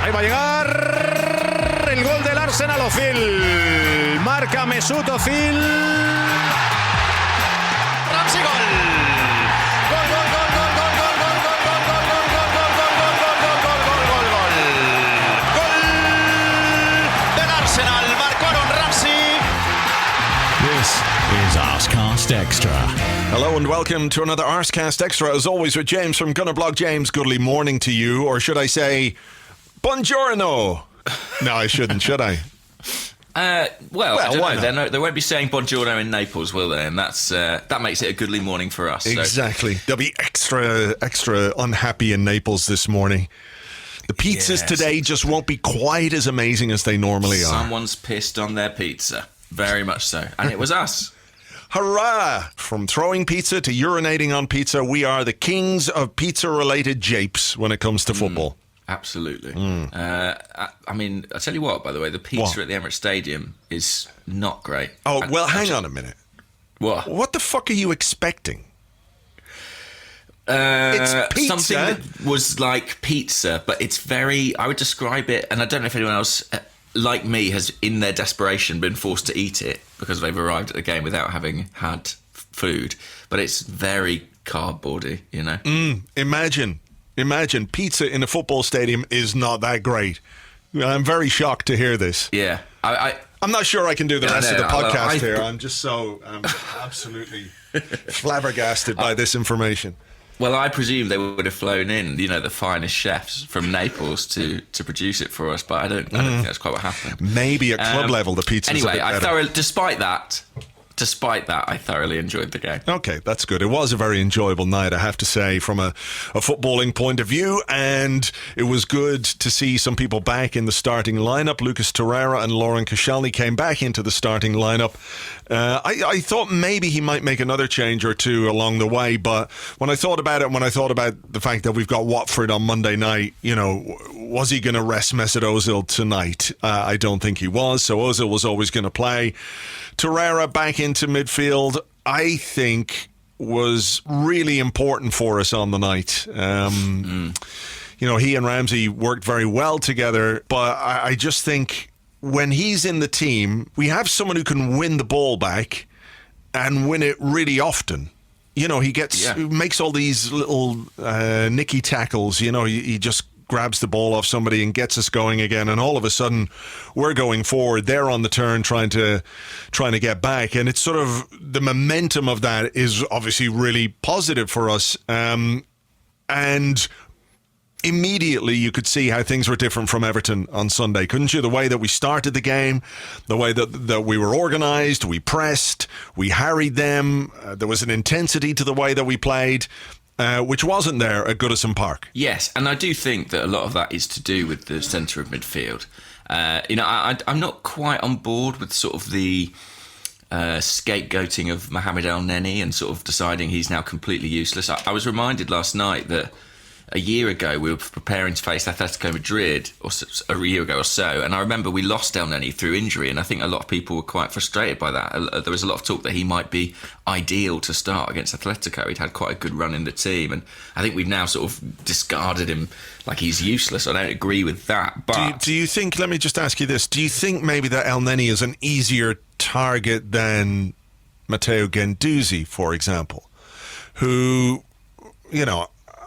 Ahí va a llegar el gol del Arsenal. Ozil. Marca Mesut Ozil. Ramsey, gol. Gol, gol, gol, gol, gol, gol, gol, gol, gol, gol, gol, gol, gol, gol, gol, gol, gol, gol. Gol del Arsenal. Marcaron Ramsey. This is Arsecast Extra. Hello and welcome to another Arsecast Extra, as always with James from Gunnerblog. James, goodly morning to you, or should I say, buongiorno? No, I shouldn't, should I? I don't know. They won't be saying buongiorno in Naples, will they? And that makes it a goodly morning for us. Exactly. They'll be extra unhappy in Naples this morning. The pizzas today just won't be quite as amazing as they normally are. Someone's pissed on their pizza. Very much so. And it was us. Hurrah! From throwing pizza to urinating on pizza, we are the kings of pizza-related japes when it comes to football. Absolutely. I mean, I'll tell you what, by the way, the pizza at the Emirates Stadium is not great. Oh, well, hang on a minute. What? What the fuck are you expecting? It's pizza. Something that was like pizza, but it's very, I would describe it, and I don't know if anyone else, like me, has in their desperation been forced to eat it because they've arrived at the game without having had food, but it's very cardboardy, you know? Imagine pizza in a football stadium is not that great. I'm very shocked to hear this. Yeah. I'm not sure I can do the rest of the podcast here. I'm absolutely flabbergasted by this information. Well, I presume they would have flown in, the finest chefs from Naples to produce it for us, but I don't think that's quite what happened. Maybe at club level, the pizza's anyway, a bit better. Despite that, I thoroughly enjoyed the game. Okay, that's good. It was a very enjoyable night, I have to say, from a footballing point of view, and it was good to see some people back in the starting lineup. Lucas Torreira and Lauren Koscielny came back into the starting lineup. I thought maybe he might make another change or two along the way, but when I thought about the fact that we've got Watford on Monday night, was he going to rest Mesut Ozil tonight? I don't think he was, so Ozil was always going to play. Torreira back into midfield, I think, was really important for us on the night. He and Ramsey worked very well together, but I just think when he's in the team, we have someone who can win the ball back and win it really often. He makes all these little nicky tackles. He just grabs the ball off somebody and gets us going again, and all of a sudden we're going forward, they're on the turn trying to get back, and it's sort of the momentum of that is obviously really positive for us, and immediately you could see how things were different from Everton on Sunday, couldn't you? The way that we started the game, the way that we were organised, we pressed, we harried them, there was an intensity to the way that we played, which wasn't there at Goodison Park. Yes, and I do think that a lot of that is to do with the centre of midfield. I'm not quite on board with sort of the scapegoating of Mohamed El Neni and sort of deciding he's now completely useless. I was reminded last night that a year ago we were preparing to face Atletico Madrid, or a year ago or so, and I remember we lost El Neni through injury, and I think a lot of people were quite frustrated by that. There was a lot of talk that he might be ideal to start against Atletico. He'd had quite a good run in the team, and I think we've now sort of discarded him like he's useless. I don't agree with that. But do you think, let me just ask you this, do you think maybe that El Neni is an easier target than Matteo Guendouzi, for example, who,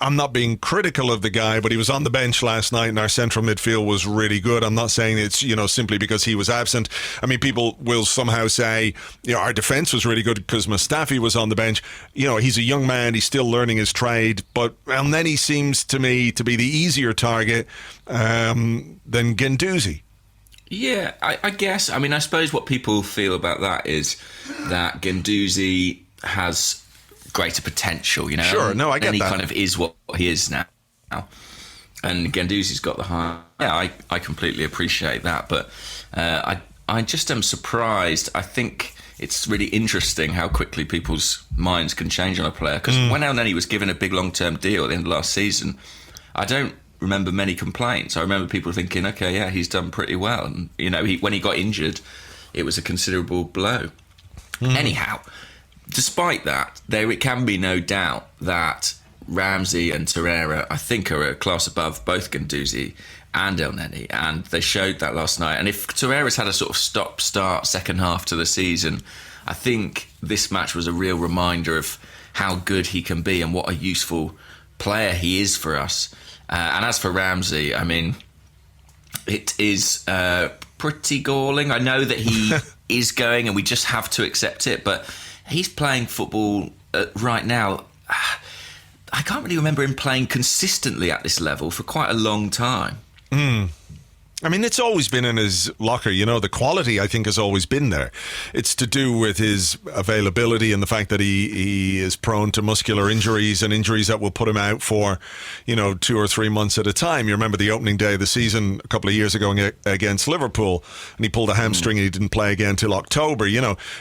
I'm not being critical of the guy, but he was on the bench last night and our central midfield was really good. I'm not saying it's, simply because he was absent. I mean, people will somehow say, our defence was really good because Mustafi was on the bench. He's a young man, he's still learning his trade, but El Neni seems to me to be the easier target than Guendouzi. Yeah, I guess. I mean, I suppose what people feel about that is that Guendouzi has greater potential, Sure, no, I get that. And he kind of is what he is now. And Guendouzi's got the high. Yeah, I completely appreciate that, but I just am surprised. I think it's really interesting how quickly people's minds can change on a player, because when El Neni was given a big long-term deal at the end of last season, I don't remember many complaints. I remember people thinking, okay, yeah, he's done pretty well. And, when he got injured, it was a considerable blow. Anyhow, despite that, it can be no doubt that Ramsey and Torreira, I think, are a class above both Guendouzi and Elneny, and they showed that last night. And if Torreira's had a sort of stop-start second half to the season, I think this match was a real reminder of how good he can be and what a useful player he is for us. And as for Ramsey, I mean, it is pretty galling. I know that he is going, and we just have to accept it, but he's playing football right now. I can't really remember him playing consistently at this level for quite a long time. I mean, it's always been in his locker. You know, the quality, I think, has always been there. It's to do with his availability and the fact that he is prone to muscular injuries and injuries that will put him out for, 2 or 3 months at a time. You remember the opening day of the season a couple of years ago against Liverpool, and he pulled a hamstring and he didn't play again till October.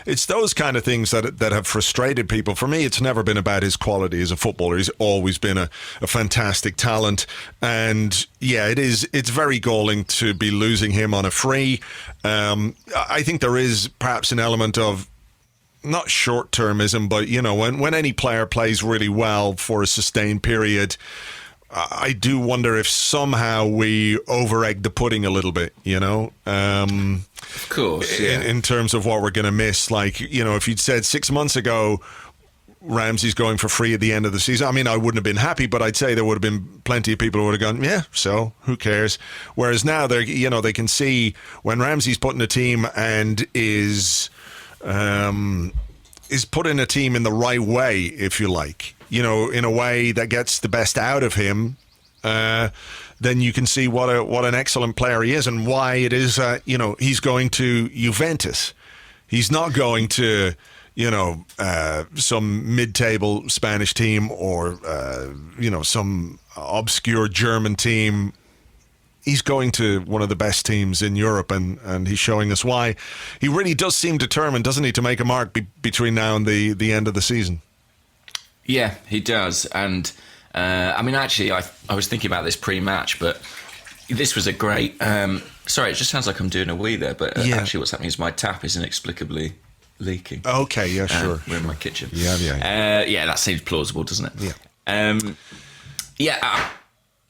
It's those kind of things that have frustrated people. For me, it's never been about his quality as a footballer. He's always been a fantastic talent. And yeah, it's very galling to be losing him on a free. I think there is perhaps an element of not short-termism, but when any player plays really well for a sustained period, I do wonder if somehow we over-egg the pudding a little bit, Of course, yeah. In terms of what we're going to miss. Like, if you'd said 6 months ago Ramsey's going for free at the end of the season, I mean, I wouldn't have been happy, but I'd say there would have been plenty of people who would have gone, yeah, so who cares? Whereas now they can see when Ramsey's put in a team and is put in a team in the right way, if you like, in a way that gets the best out of him, then you can see what an excellent player he is and why it is, he's going to Juventus. He's not going to some mid-table Spanish team or, some obscure German team. He's going to one of the best teams in Europe, and he's showing us why. He really does seem determined, doesn't he, to make a mark between now and the end of the season? Yeah, he does. And, actually, I was thinking about this pre-match, but this was a great... sorry, it just sounds like I'm doing a wee there, but actually what's happening is my tap is inexplicably leaking. Okay, yeah, sure. We're in my kitchen. Yeah. That seems plausible, doesn't it? Yeah.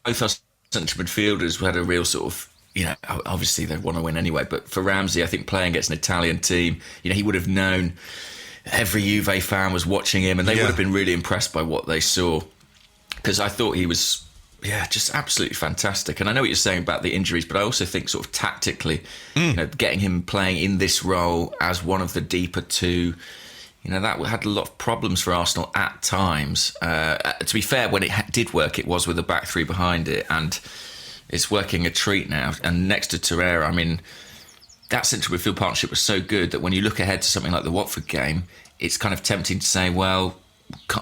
Both our central midfielders had a real sort of, obviously they want to win anyway, but for Ramsey, I think playing against an Italian team, he would have known every Juve fan was watching him, and they would have been really impressed by what they saw, because I thought he was just absolutely fantastic. And I know what you're saying about the injuries, but I also think sort of tactically, getting him playing in this role as one of the deeper two, that had a lot of problems for Arsenal at times. To be fair, when it did work, it was with a back three behind it, and it's working a treat now. And next to Torreira, I mean, that central midfield partnership was so good that when you look ahead to something like the Watford game, it's kind of tempting to say, well,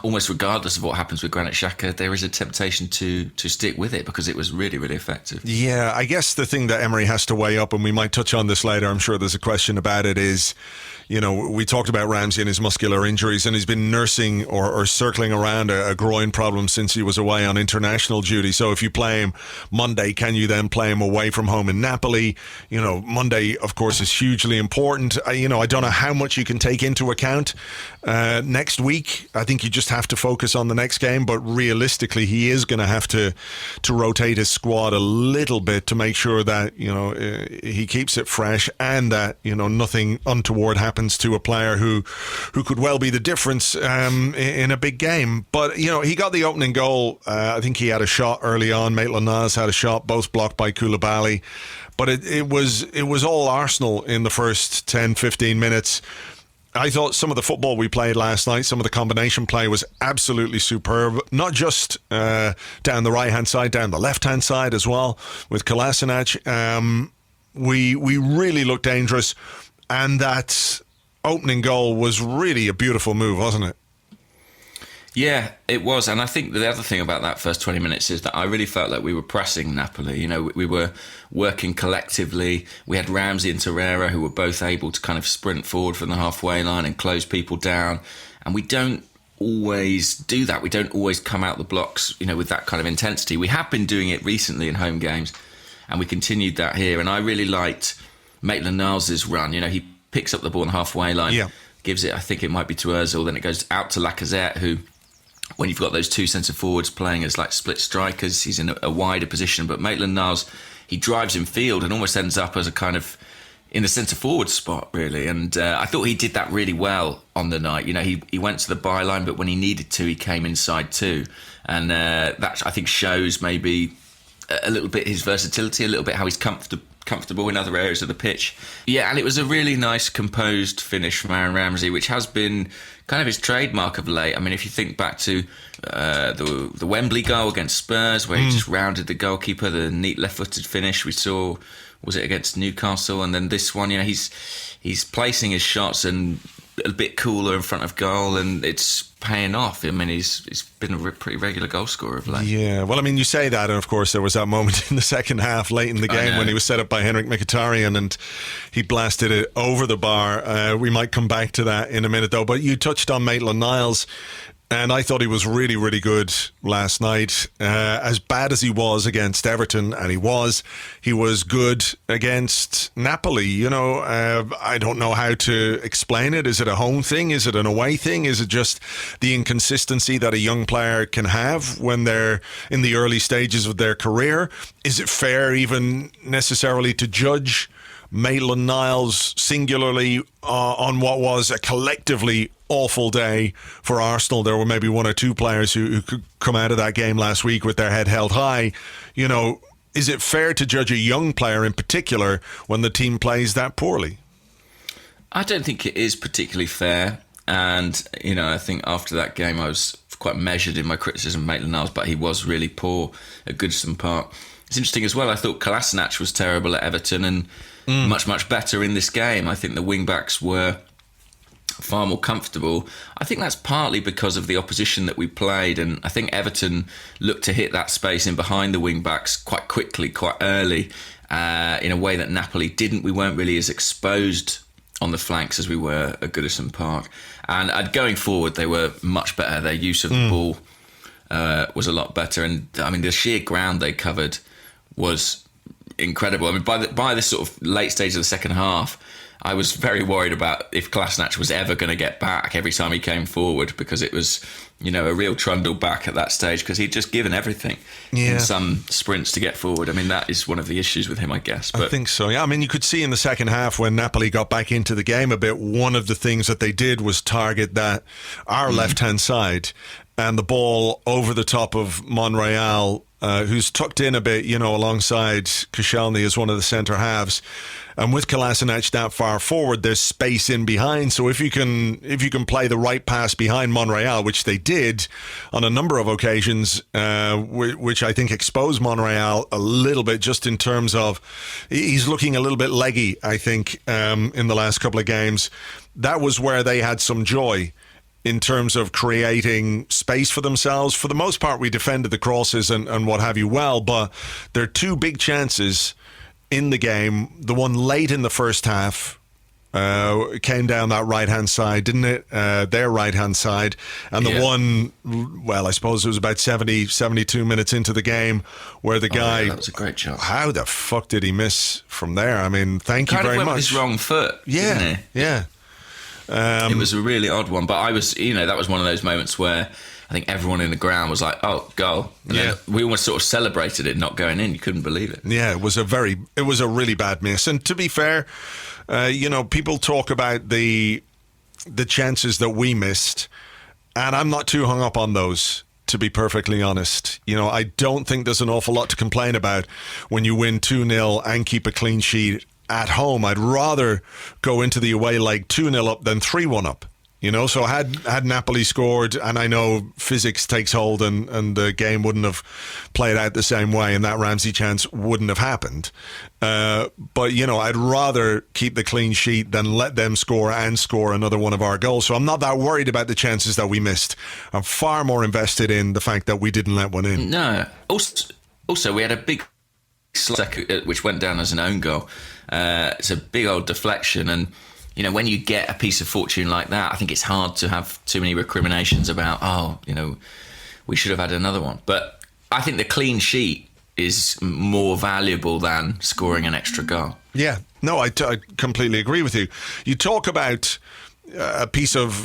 almost regardless of what happens with Granit Xhaka, there is a temptation to stick with it because it was really, really effective. Yeah, I guess the thing that Emery has to weigh up, and we might touch on this later, I'm sure there's a question about it, is, we talked about Ramsey and his muscular injuries, and he's been nursing or circling around a groin problem since he was away on international duty. So if you play him Monday, can you then play him away from home in Napoli? Monday, of course, is hugely important. I don't know how much you can take into account next week. I think you just have to focus on the next game, but realistically, he is going to have to rotate his squad a little bit to make sure that he keeps it fresh and that nothing untoward happens to a player who could well be the difference in a big game. But he got the opening goal. I think he had a shot early on. Maitland-Niles had a shot, both blocked by Koulibaly. But it was all Arsenal in the first 10-15 minutes. I thought some of the football we played last night, some of the combination play was absolutely superb. Not just down the right-hand side, down the left-hand side as well with Kolasinac. We really looked dangerous, and that opening goal was really a beautiful move, wasn't it? Yeah, it was. And I think the other thing about that first 20 minutes is that I really felt like we were pressing Napoli. We were working collectively. We had Ramsey and Torreira who were both able to kind of sprint forward from the halfway line and close people down. And we don't always do that. We don't always come out the blocks, with that kind of intensity. We have been doing it recently in home games, and we continued that here. And I really liked Maitland-Niles' run. He picks up the ball on the halfway line, gives it, I think it might be to Ozil, then it goes out to Lacazette, who when you've got those two centre forwards playing as like split strikers, he's in a wider position. But Maitland-Niles, he drives in field and almost ends up as a kind of in the centre forward spot, really. And I thought he did that really well on the night. You know, he went to the byline, but when he needed to, he came inside too. And that, I think, shows maybe a little bit his versatility, a little bit how he's comfortable in other areas of the pitch. Yeah, and it was a really nice, composed finish from Aaron Ramsey, which has been kind of his trademark of late. I mean, if you think back to the Wembley goal against Spurs, where he just rounded the goalkeeper, the neat left-footed finish we saw, was it against Newcastle? And then this one, you know, he's placing his shots and a bit cooler in front of goal, and it's paying off. I mean, he's been a pretty regular goal scorer of late. Yeah, well, I mean, you say that, and of course there was that moment in the second half, late in the game, when he was set up by Henrik Mkhitaryan and he blasted it over the bar. We might come back to that in a minute, though. But you touched on Maitland-Niles, and I thought he was really, really good last night. As bad as he was against Everton, and he was good against Napoli. You know, I don't know how to explain it. Is it a home thing? Is it an away thing? Is it just the inconsistency that a young player can have when they're in the early stages of their career? Is it fair even necessarily to judge Maitland-Niles singularly on what was a collectively awful day for Arsenal? There were maybe one or two players who could come out of that game last week with their head held high. You know, is it fair to judge a young player in particular when the team plays that poorly? I don't think it is particularly fair. And, you know, I think after that game I was quite measured in my criticism of Maitland-Niles, but he was really poor at Goodison Park. It's interesting as well, I thought Kolasinac was terrible at Everton and much better in this game. I think the wing-backs were far more comfortable. I think that's partly because of the opposition that we played, and I think Everton looked to hit that space in behind the wing-backs quite quickly, quite early, in a way that Napoli didn't. We weren't really as exposed on the flanks as we were at Goodison Park. And going forward, they were much better. Their use of the ball was a lot better. And, I mean, the sheer ground they covered was incredible. I mean, by the sort of late stage of the second half, I was very worried about if Kolasinac was ever going to get back every time he came forward, because it was, you know, a real trundle back at that stage, because he'd just given everything in some sprints to get forward. I mean, that is one of the issues with him, I guess. But I think so, yeah. I mean, you could see in the second half when Napoli got back into the game a bit, one of the things that they did was target our left-hand side, and the ball over the top of Monreal, who's tucked in a bit, you know, alongside Koscielny as one of the centre halves. And with Kolasinac that far forward, there's space in behind. So if you can play the right pass behind Monreal, which they did on a number of occasions, which I think exposed Monreal a little bit, just in terms of he's looking a little bit leggy, I think, in the last couple of games. That was where they had some joy in terms of creating space for themselves. For the most part, we defended the crosses and what have you well, but there are two big chances in the game. The one late in the first half came down that right-hand side, didn't it? Their right-hand side. And the one, well, I suppose it was about 72 minutes into the game where the guy... that was a great shot. How the fuck did he miss from there? I mean, thank you very much. Kind of went with his wrong foot, didn't he? Yeah. It was a really odd one, but I was, you know, that was one of those moments where I think everyone in the ground was like, "Oh, goal!" And then we almost sort of celebrated it not going in. You couldn't believe it. Yeah, it was a really bad miss. And to be fair, you know, people talk about the chances that we missed, and I'm not too hung up on those, to be perfectly honest. You know, I don't think there's an awful lot to complain about when you win 2-0 and keep a clean sheet at home. I'd rather go into the away leg 2-0 up than 3-1 up. You know, so had Napoli scored, and I know physics takes hold and the game wouldn't have played out the same way, and that Ramsey chance wouldn't have happened. But, you know, I'd rather keep the clean sheet than let them score and score another one of our goals. So I'm not that worried about the chances that we missed. I'm far more invested in the fact that we didn't let one in. No. Also we had a big which went down as an own goal. It's a big old deflection, and you know, when you get a piece of fortune like that, I think it's hard to have too many recriminations about, oh, you know, we should have had another one. But I think the clean sheet is more valuable than scoring an extra goal. Yeah, no, I completely agree with you. You talk about a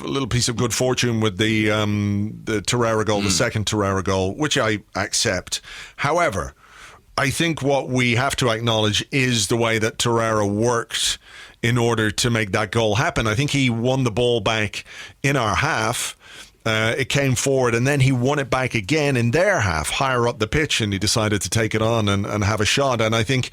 little piece of good fortune with the Torreira goal, the second Torreira goal, which I accept. However, I think what we have to acknowledge is the way that Torreira worked in order to make that goal happen. I think he won the ball back in our half. It came forward, and then he won it back again in their half, higher up the pitch, and he decided to take it on and have a shot. And I think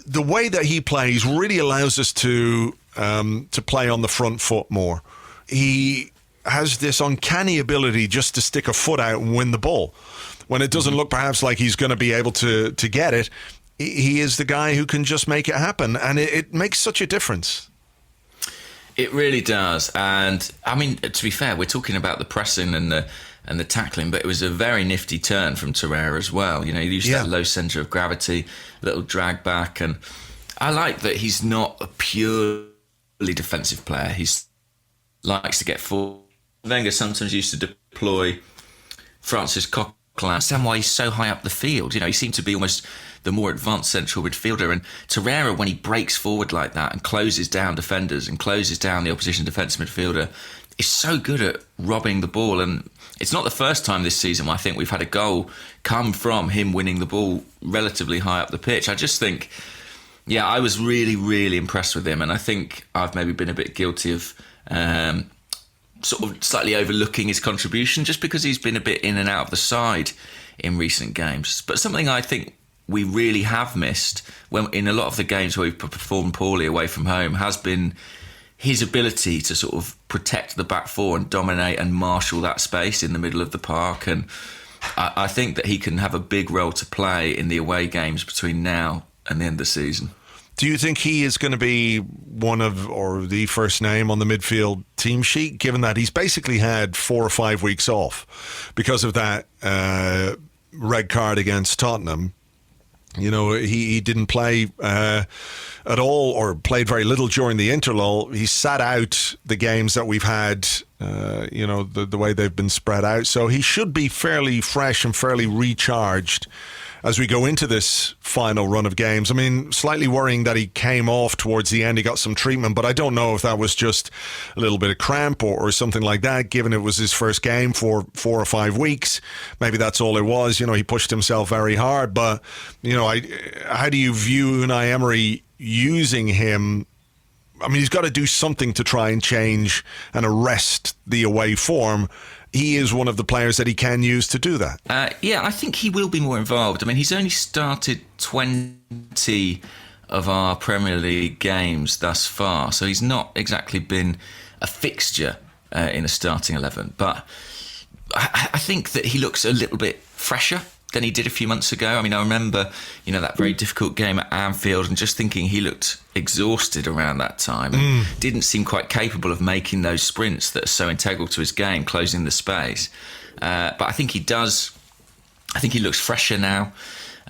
the way that he plays really allows us to play on the front foot more. He has this uncanny ability just to stick a foot out and win the ball. When it doesn't look perhaps like he's going to be able to get it, he is the guy who can just make it happen, and it makes such a difference. It really does. And I mean, to be fair, we're talking about the pressing and the tackling, but it was a very nifty turn from Torreira as well. You know, he used that low centre of gravity, little drag back, and I like that he's not a purely defensive player. He likes to get forward. Wenger sometimes used to deploy Francis Coquelin. I understand why he's so high up the field. You know, he seemed to be almost the more advanced central midfielder. And Torreira, when he breaks forward like that and closes down defenders and closes down the opposition defensive midfielder, is so good at robbing the ball. And it's not the first time this season where I think we've had a goal come from him winning the ball relatively high up the pitch. I just think, I was really, really impressed with him. And I think I've maybe been a bit guilty of sort of slightly overlooking his contribution just because he's been a bit in and out of the side in recent games. But something I think we really have missed when in a lot of the games where we've performed poorly away from home has been his ability to sort of protect the back four and dominate and marshal that space in the middle of the park. And I think that he can have a big role to play in the away games between now and the end of the season. Do you think he is going to be one of, or the first name on the midfield team sheet, given that he's basically had 4 or 5 weeks off because of that red card against Tottenham? You know, he didn't play at all, or played very little during the interlull. He sat out the games that we've had, the way they've been spread out. So he should be fairly fresh and fairly recharged as we go into this final run of games. I mean, slightly worrying that he came off towards the end. He got some treatment, but I don't know if that was just a little bit of cramp or something like that, given it was his first game for 4 or 5 weeks. Maybe that's all it was. You know, he pushed himself very hard. But, you know, how do you view Unai Emery using him? I mean, he's got to do something to try and change and arrest the away form. He is one of the players that he can use to do that. I think he will be more involved. I mean, he's only started 20 of our Premier League games thus far, so he's not exactly been a fixture in a starting 11. But I think that he looks a little bit fresher than he did a few months ago. I mean, I remember, that very difficult game at Anfield and just thinking he looked exhausted around that time and didn't seem quite capable of making those sprints that are so integral to his game, closing the space. But I think he does. I think he looks fresher now.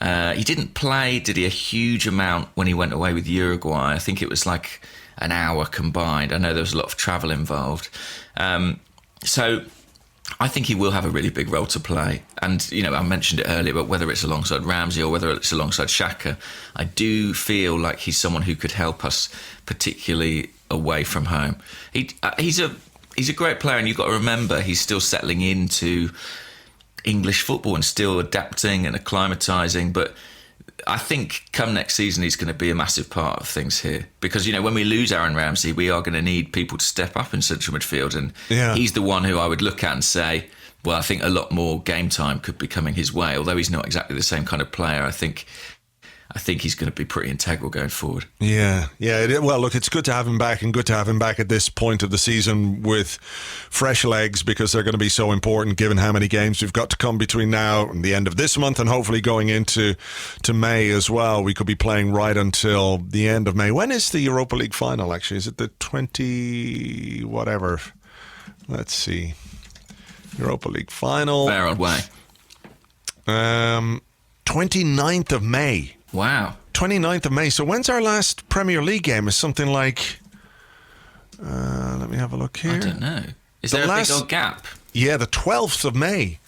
He didn't play, did he, a huge amount when he went away with Uruguay. I think it was like an hour combined. I know there was a lot of travel involved. So I think he will have a really big role to play. And, I mentioned it earlier, but whether it's alongside Ramsey or whether it's alongside Xhaka, I do feel like he's someone who could help us, particularly away from home. He's a great player, and you've got to remember he's still settling into English football and still adapting and acclimatising. But I think come next season, he's going to be a massive part of things here. Because, when we lose Aaron Ramsey, we are going to need people to step up in central midfield. And he's the one who I would look at and say, well, I think a lot more game time could be coming his way. Although he's not exactly the same kind of player, I think he's going to be pretty integral going forward. Yeah. Well, look, it's good to have him back, and good to have him back at this point of the season with fresh legs, because they're going to be so important given how many games we've got to come between now and the end of this month, and hopefully going into May as well. We could be playing right until the end of May. When is the Europa League final, actually? Is it the 20 whatever? Let's see. Europa League final. Fair old way. 29th of May. Wow. 29th of May. So when's our last Premier League game? Is something like... let me have a look here. I don't know. Is there a big old gap? Yeah, the 12th of May.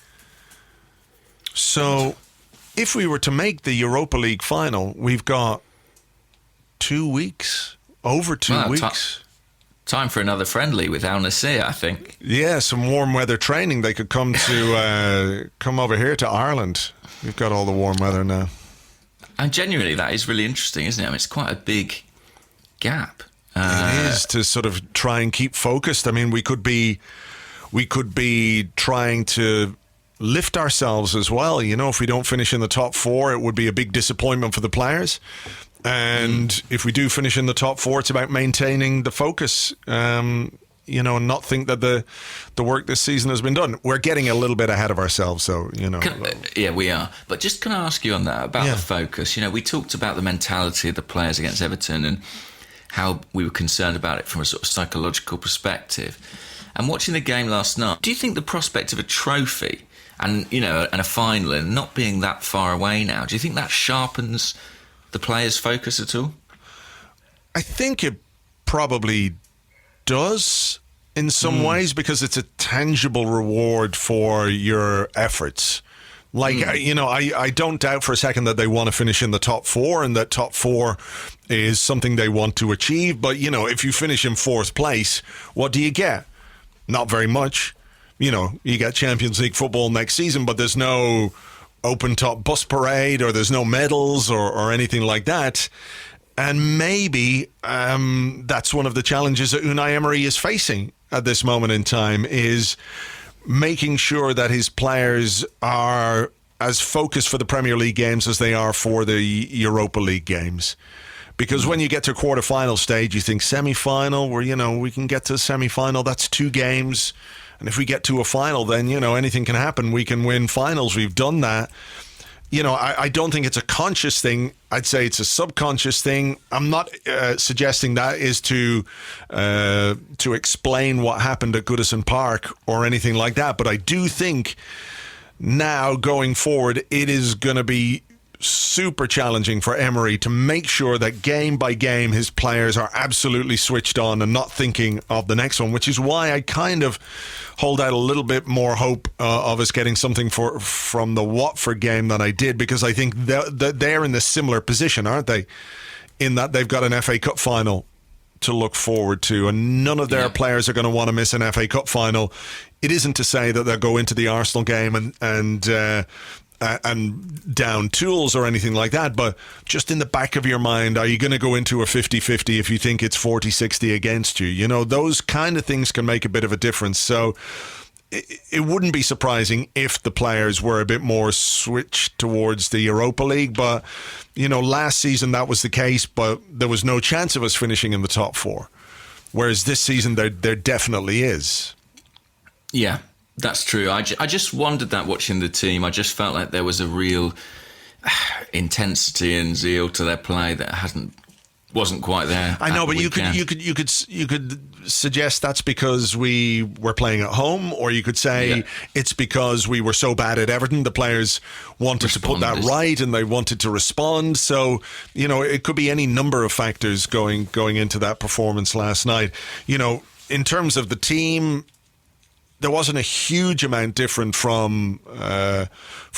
So if we were to make the Europa League final, we've got 2 weeks, over 2 weeks. time for another friendly with Al Nassr, I think. Yeah, some warm weather training. They could come to come over here to Ireland. We've got all the warm weather now. And genuinely, that is really interesting, isn't it? I mean, it's quite a big gap. It is, to sort of try and keep focused. I mean, we could be trying to lift ourselves as well. You know, if we don't finish in the top 4, it would be a big disappointment for the players. And if we do finish in the top 4, it's about maintaining the focus, you know, and not think that the work this season has been done. We're getting a little bit ahead of ourselves, so, you know. Yeah, we are. But just can I ask you on that, about the focus? You know, we talked about the mentality of the players against Everton and how we were concerned about it from a sort of psychological perspective. And watching the game last night, do you think the prospect of a trophy and, you know, and a final and not being that far away now, do you think that sharpens the players' focus at all? I think it probably does in some ways, because it's a tangible reward for your efforts. Like, you know, I don't doubt for a second that they want to finish in the top 4 and that top 4 is something they want to achieve. But, you know, if you finish in 4th place, what do you get? Not very much. You know, you get Champions League football next season, but there's no open top bus parade or there's no medals or anything like that. And maybe that's one of the challenges that Unai Emery is facing at this moment in time, is making sure that his players are as focused for the Premier League games as they are for the Europa League games. Because when you get to quarter-final stage, you think semi-final, where, you know, we can get to semi-final, that's 2 games. And if we get to a final, then, you know, anything can happen. We can win finals. We've done that. You know, I don't think it's a conscious thing. I'd say it's a subconscious thing. I'm not suggesting that is to explain what happened at Goodison Park or anything like that. But I do think now going forward, it is going to be super challenging for Emery to make sure that game by game his players are absolutely switched on and not thinking of the next one, which is why I kind of hold out a little bit more hope of us getting something from the Watford game than I did, because I think they're in the similar position, aren't they, in that they've got an FA Cup final to look forward to, and none of their players are going to want to miss an FA Cup final. It isn't to say that they'll go into the Arsenal game and down tools or anything like that, but just in the back of your mind, are you going to go into a 50-50 if you think it's 40-60 against you? You know, those kind of things can make a bit of a difference. So it wouldn't be surprising if the players were a bit more switched towards the Europa League, but, you know, last season that was the case, but there was no chance of us finishing in the top 4, whereas this season there definitely is. Yeah, that's true. I just wondered that watching the team. I just felt like there was a real intensity and zeal to their play that wasn't quite there. I know, but you could suggest that's because we were playing at home, or you could say it's because we were so bad at Everton. The players wanted to put that right, and they wanted to respond. So, you know, it could be any number of factors going into that performance last night. You know, in terms of the team, there wasn't a huge amount different from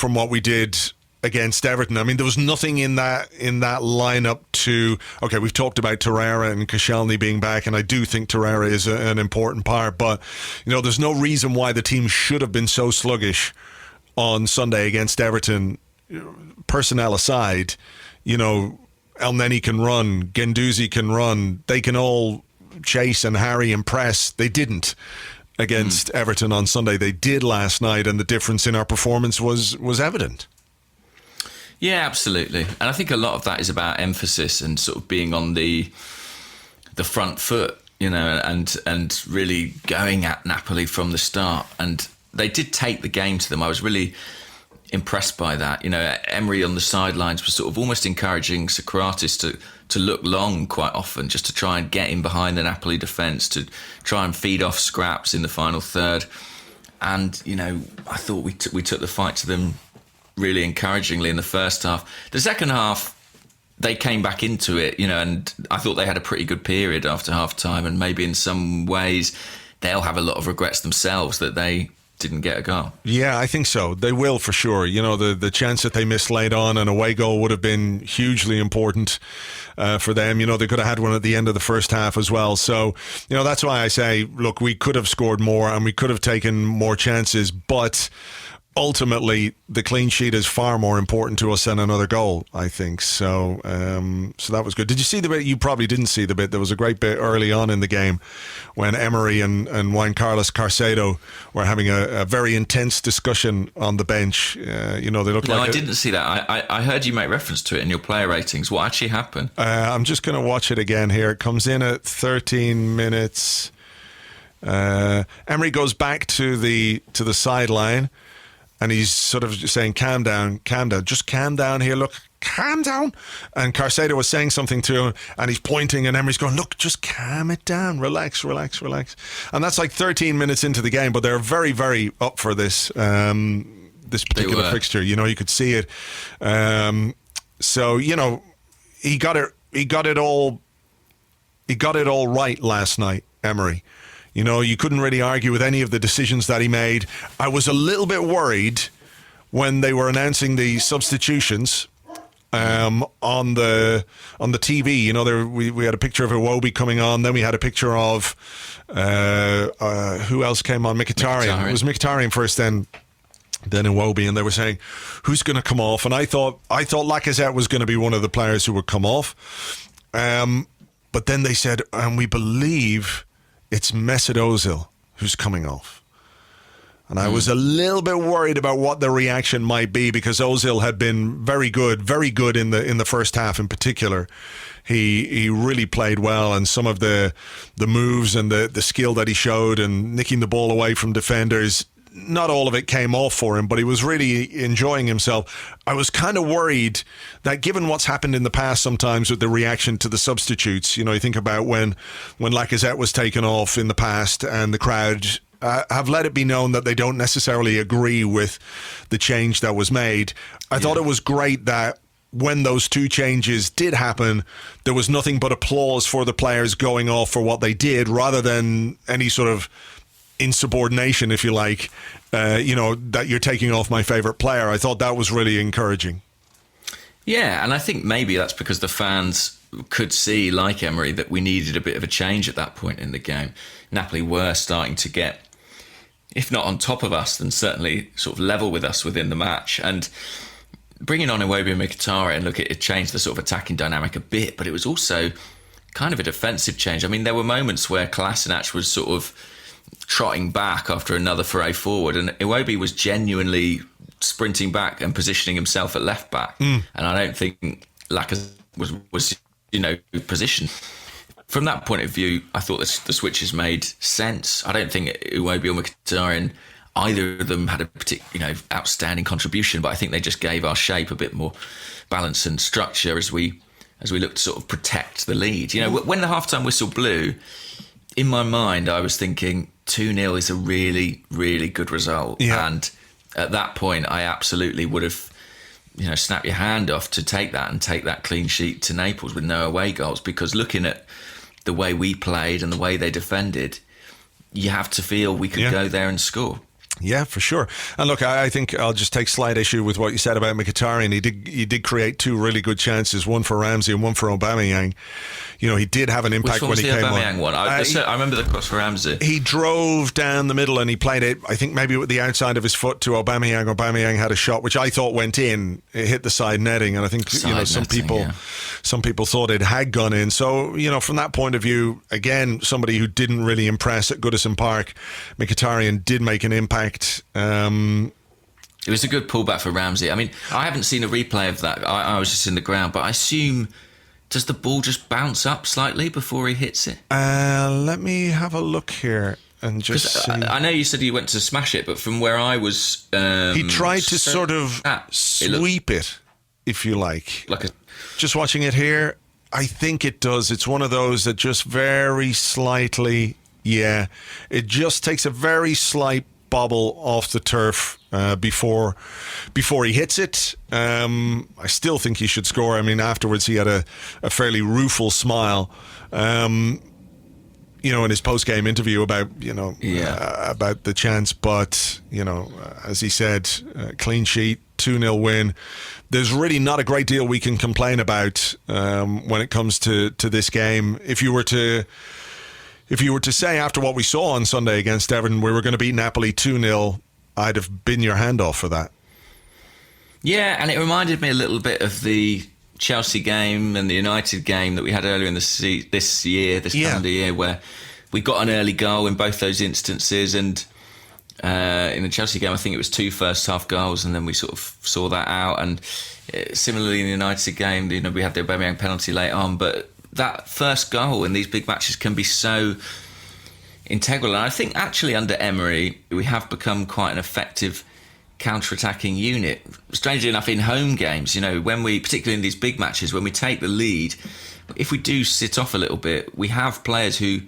what we did against Everton. I mean, there was nothing in that lineup to... Okay, we've talked about Torreira and Koscielny being back, and I do think Torreira is an important part, but, you know, there's no reason why the team should have been so sluggish on Sunday against Everton. Personnel aside, you know, El Neni can run, Guendouzi can run, they can all chase and harry and press. They didn't against Everton on Sunday. They did last night, and the difference in our performance was evident. Yeah, absolutely. And I think a lot of that is about emphasis and sort of being on the front foot, you know, and really going at Napoli from the start. And they did take the game to them. I was really impressed by that. You know, Emery on the sidelines was sort of almost encouraging Socrates to look long quite often, just to try and get in behind the Napoli defence, to try and feed off scraps in the final third. And, you know, I thought we took the fight to them really encouragingly in the first half. The second half, they came back into it, you know, and I thought they had a pretty good period after half time, and maybe in some ways they'll have a lot of regrets themselves that they didn't get a goal. Yeah, I think so. They will for sure. You know, the chance that they missed late on, an away goal would have been hugely important for them. You know, they could have had one at the end of the first half as well. So, you know, that's why I say, look, we could have scored more and we could have taken more chances, but ultimately the clean sheet is far more important to us than another goal, I think. So so that was good. Did you see the bit? You probably didn't see the bit. There was a great bit early on in the game when Emery and Juan Carlos Caicedo were having a very intense discussion on the bench. You know, they looked like... No, I didn't see that. I heard you make reference to it in your player ratings. What actually happened? I'm just going to watch it again here. It comes in at 13 minutes. Emery goes back to the sideline. And he's sort of saying, calm down, just calm down here, look, calm down. And Caicedo was saying something to him, and he's pointing, and Emery's going, look, just calm it down, relax. And that's like 13 minutes into the game, but they're very, very up for this particular fixture. You know, you could see it. So, you know, he got it all right last night, Emery. You know, you couldn't really argue with any of the decisions that he made. I was a little bit worried when they were announcing the substitutions on the TV. You know, we had a picture of Iwobi coming on. Then we had a picture of who else came on? Mkhitaryan. It was Mkhitaryan first, then Iwobi, and they were saying who's going to come off. And I thought Lacazette was going to be one of the players who would come off. But then they said, and we believe it's Mesut Ozil who's coming off. And I was a little bit worried about what the reaction might be, because Ozil had been very good in the first half in particular. He really played well, and some of the moves and the skill that he showed and nicking the ball away from defenders, not all of it came off for him, but he was really enjoying himself. I was kind of worried that, given what's happened in the past sometimes with the reaction to the substitutes, you know, you think about when Lacazette was taken off in the past and the crowd have let it be known that they don't necessarily agree with the change that was made. I thought it was great that when those two changes did happen, there was nothing but applause for the players going off for what they did, rather than any sort of insubordination, if you like, you know, that you're taking off my favourite player. I thought that was really encouraging. Yeah, and I think maybe that's because the fans could see, like Emery, that we needed a bit of a change at that point in the game. Napoli were starting to get, if not on top of us, then certainly sort of level with us within the match. And bringing on Iwobi and Mkhitaryan, look, it changed the sort of attacking dynamic a bit, but it was also kind of a defensive change. I mean, there were moments where Kolasinac was sort of trotting back after another foray forward, and Iwobi was genuinely sprinting back and positioning himself at left back. And I don't think Lacazette was you know, positioned. From that point of view, I thought the switches made sense. I don't think Iwobi or Mkhitaryan, either of them had a particular, you know, outstanding contribution, but I think they just gave our shape a bit more balance and structure as we looked to sort of protect the lead. You know, when the halftime whistle blew, in my mind, I was thinking 2-0 is a really, really good result. Yeah. And at that point, I absolutely would have, you know, snapped your hand off to take that clean sheet to Naples with no away goals, because looking at the way we played and the way they defended, you have to feel we could go there and score. Yeah, for sure. And look, I think I'll just take slight issue with what you said about Mkhitaryan. He did create two really good chances, one for Ramsey and one for Aubameyang. You know, he did have an impact when he came on. Which one was the Aubameyang one? I remember the cross for Ramsey. He drove down the middle and he played it, I think maybe with the outside of his foot, to Aubameyang. Aubameyang had a shot which I thought went in. It hit the side netting, and I think some people thought it had gone in. So, you know, from that point of view, again, somebody who didn't really impress at Goodison Park, Mkhitaryan did make an impact. It was a good pullback for Ramsey. I mean, I haven't seen a replay of that. I was just in the ground, but I assume, does the ball just bounce up slightly before he hits it? Let me have a look here and just see. I know you said he went to smash it, but from where I was... he tried to sort of sweep it, if you like. Just watching it here, I think it does. It's one of those that just very slightly, it just takes a very slight bobble off the turf before he hits it. I still think he should score. I mean, afterwards he had a fairly rueful smile. in his post-game interview about about the chance, but as he said, clean sheet, 2-0 win. There's really not a great deal we can complain about when it comes to this game. If you were to say after what we saw on Sunday against Everton, we were going to beat Napoli 2-0, I'd have been your hand off for that. Yeah, and it reminded me a little bit of the Chelsea game and the United game that we had earlier in this calendar year, where we got an early goal in both those instances, and in the Chelsea game I think it was 2 first half goals, and then we sort of saw that out. And similarly in the United game, we had the Aubameyang penalty late on, but that first goal in these big matches can be so integral. And I think actually under Emery we have become quite an effective counter-attacking unit. Strangely enough, in home games, when we, particularly in these big matches, when we take the lead, if we do sit off a little bit, we have players who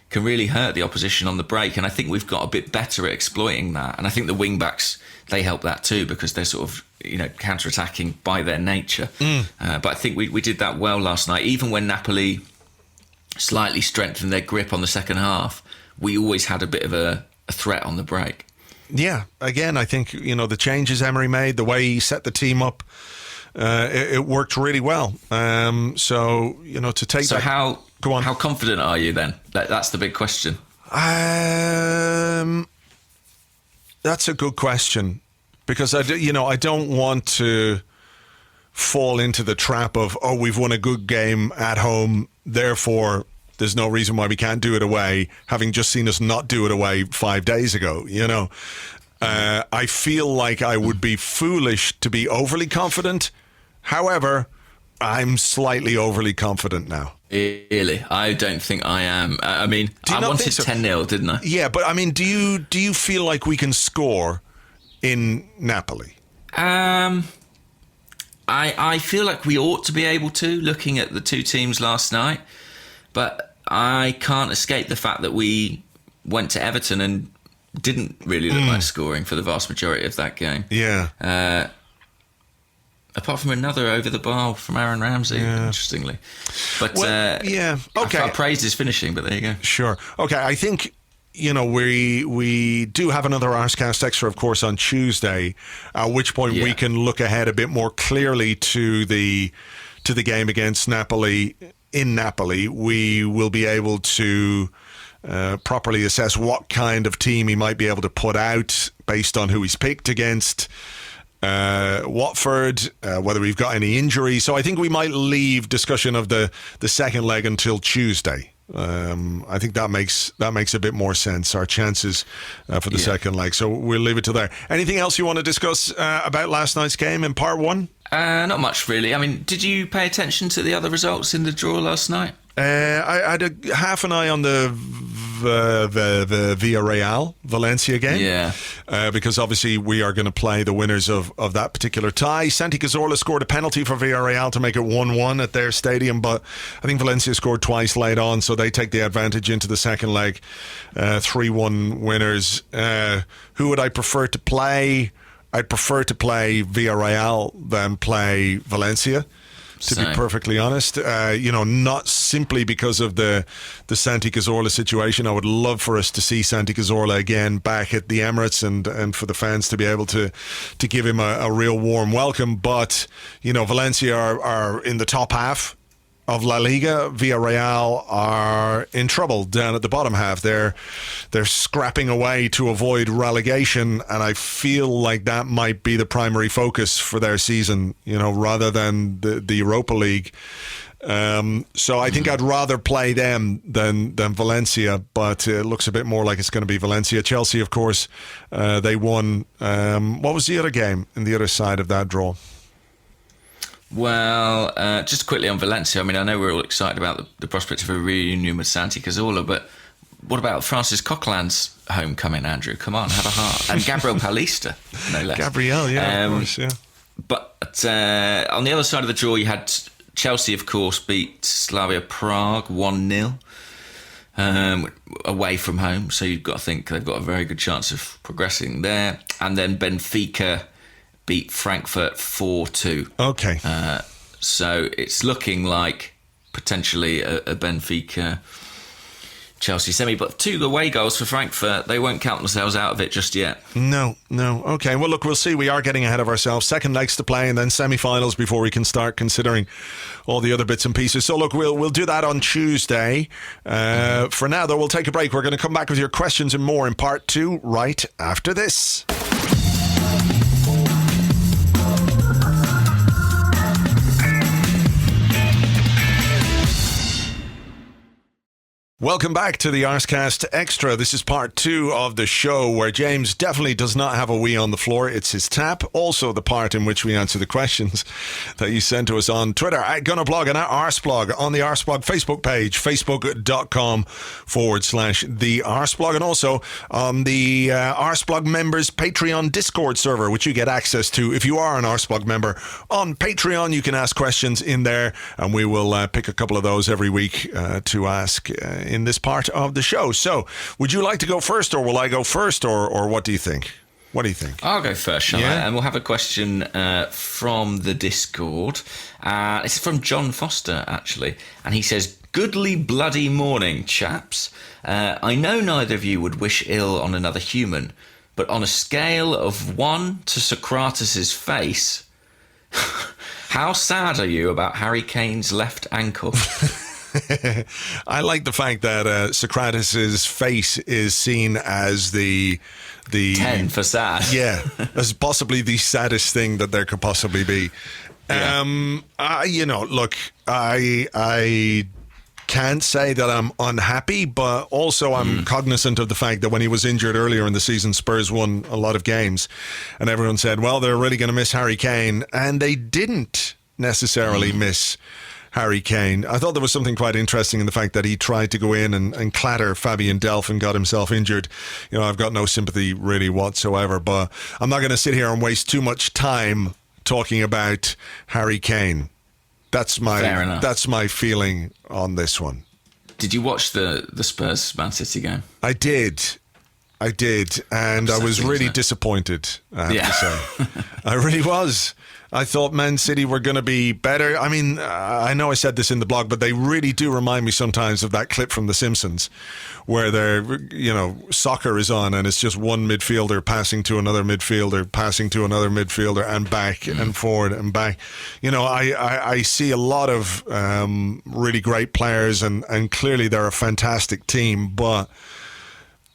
can really hurt the opposition on the break, and I think we've got a bit better at exploiting that. And I think the wing-backs, they help that too, because they're sort of counter-attacking by their nature. But I think we did that well last night. Even when Napoli slightly strengthened their grip on the second half, we always had a bit of a threat on the break. Yeah, again, I think, the changes Emery made, the way he set the team up, it worked really well. So to take so that... Go on. How confident are you then? That's the big question. That's a good question, because I don't want to fall into the trap of, we've won a good game at home, therefore there's no reason why we can't do it away, having just seen us not do it away 5 days ago, I feel like I would be foolish to be overly confident. However, I'm slightly overly confident now. Really? I don't think I am. I mean, I wanted 10-0, didn't I? Yeah, but I mean, do you feel like we can score in Napoli? I feel like we ought to be able to, looking at the two teams last night, but I can't escape the fact that we went to Everton and didn't really look like scoring for the vast majority of that game. Yeah. Apart from another over the bar from Aaron Ramsey, interestingly. But okay. I praised his finishing, but there you go. Sure. Okay, I think we do have another Arsecast Extra, of course, on Tuesday, at which point we can look ahead a bit more clearly to the game against Napoli. In Napoli, we will be able to properly assess what kind of team he might be able to put out based on who he's picked against Watford, whether we've got any injuries. So I think we might leave discussion of the second leg until Tuesday. I think that makes a bit more sense, our chances for the second leg. So we'll leave it to there. Anything else you want to discuss about last night's game in part one? Not much, really. I mean, did you pay attention to the other results in the draw last night? I had half an eye on the Villarreal Valencia game, because obviously we are going to play the winners of that particular tie. Santi Cazorla scored a penalty for Villarreal to make it 1-1 at their stadium, but I think Valencia scored twice late on, so they take the advantage into the second leg. 3-1 winners. Who would I prefer to play? I'd prefer to play Villarreal than play Valencia, to be perfectly honest. Not simply because of the Santi Cazorla situation. I would love for us to see Santi Cazorla again back at the Emirates and for the fans to be able to give him a real warm welcome. But, Valencia are in the top half of La Liga. Villarreal are in trouble down at the bottom half. They're scrapping away to avoid relegation, and I feel like that might be the primary focus for their season, rather than the Europa League. So I think I'd rather play them than Valencia, but it looks a bit more like it's going to be Valencia. Chelsea, of course, they won. What was the other game in the other side of that draw? Well, just quickly on Valencia, I mean, I know we're all excited about the prospect of a reunion with Santi Cazorla, but what about Francis Coquelin's homecoming, Andrew? Come on, have a heart. And Gabriel Paulista, no less. Gabriel, of course, yeah. But on the other side of the draw, you had Chelsea, of course, beat Slavia Prague 1-0 away from home, so you've got to think they've got a very good chance of progressing there. And then Benfica beat Frankfurt 4-2. Okay. So it's looking like potentially a Benfica Chelsea semi, but 2 away goals for Frankfurt. They won't count themselves out of it just yet. No. Okay, well, look, we'll see. We are getting ahead of ourselves. Second legs to play and then semi-finals before we can start considering all the other bits and pieces. So, look, we'll do that on Tuesday. For now, though, we'll take a break. We're going to come back with your questions and more in part 2 right after this. Welcome back to the Arsecast Extra. This is part 2 of the show where James definitely does not have a wee on the floor. It's his tap. Also the part in which we answer the questions that you sent to us on Twitter at Gunnerblog and at Arseblog on the Arseblog Facebook page, facebook.com/the Arseblog, and also on the Arseblog members Patreon Discord server, which you get access to if you are an Arseblog member. On Patreon, you can ask questions in there, and we will pick a couple of those every week to ask in this part of the show. So, would you like to go first, or will I go first, or what do you think? What do you think? I'll go first, shall I? And we'll have a question from the Discord. It's from John Foster, actually. And he says, "Goodly bloody morning, chaps. I know neither of you would wish ill on another human, but on a scale of 1 to Socrates' face, how sad are you about Harry Kane's left ankle?" I like the fact that Socrates' face is seen as the 10 for sad. Yeah, as possibly the saddest thing that there could possibly be. Yeah. Look, I can't say that I'm unhappy, but also I'm cognizant of the fact that when he was injured earlier in the season, Spurs won a lot of games, and everyone said, well, they're really going to miss Harry Kane, and they didn't necessarily miss Harry Kane. I thought there was something quite interesting in the fact that he tried to go in and clatter Fabian Delph and got himself injured. I've got no sympathy really whatsoever, but I'm not going to sit here and waste too much time talking about Harry Kane. That's my feeling on this one. Did you watch the Spurs Man City game? I did, and I was really disappointed, I have to say. I really was. I thought Man City were going to be better. I mean, I know I said this in the blog, but they really do remind me sometimes of that clip from The Simpsons where soccer is on and it's just one midfielder passing to another midfielder, passing to another midfielder and back and forward and back. I see a lot of really great players and clearly they're a fantastic team, but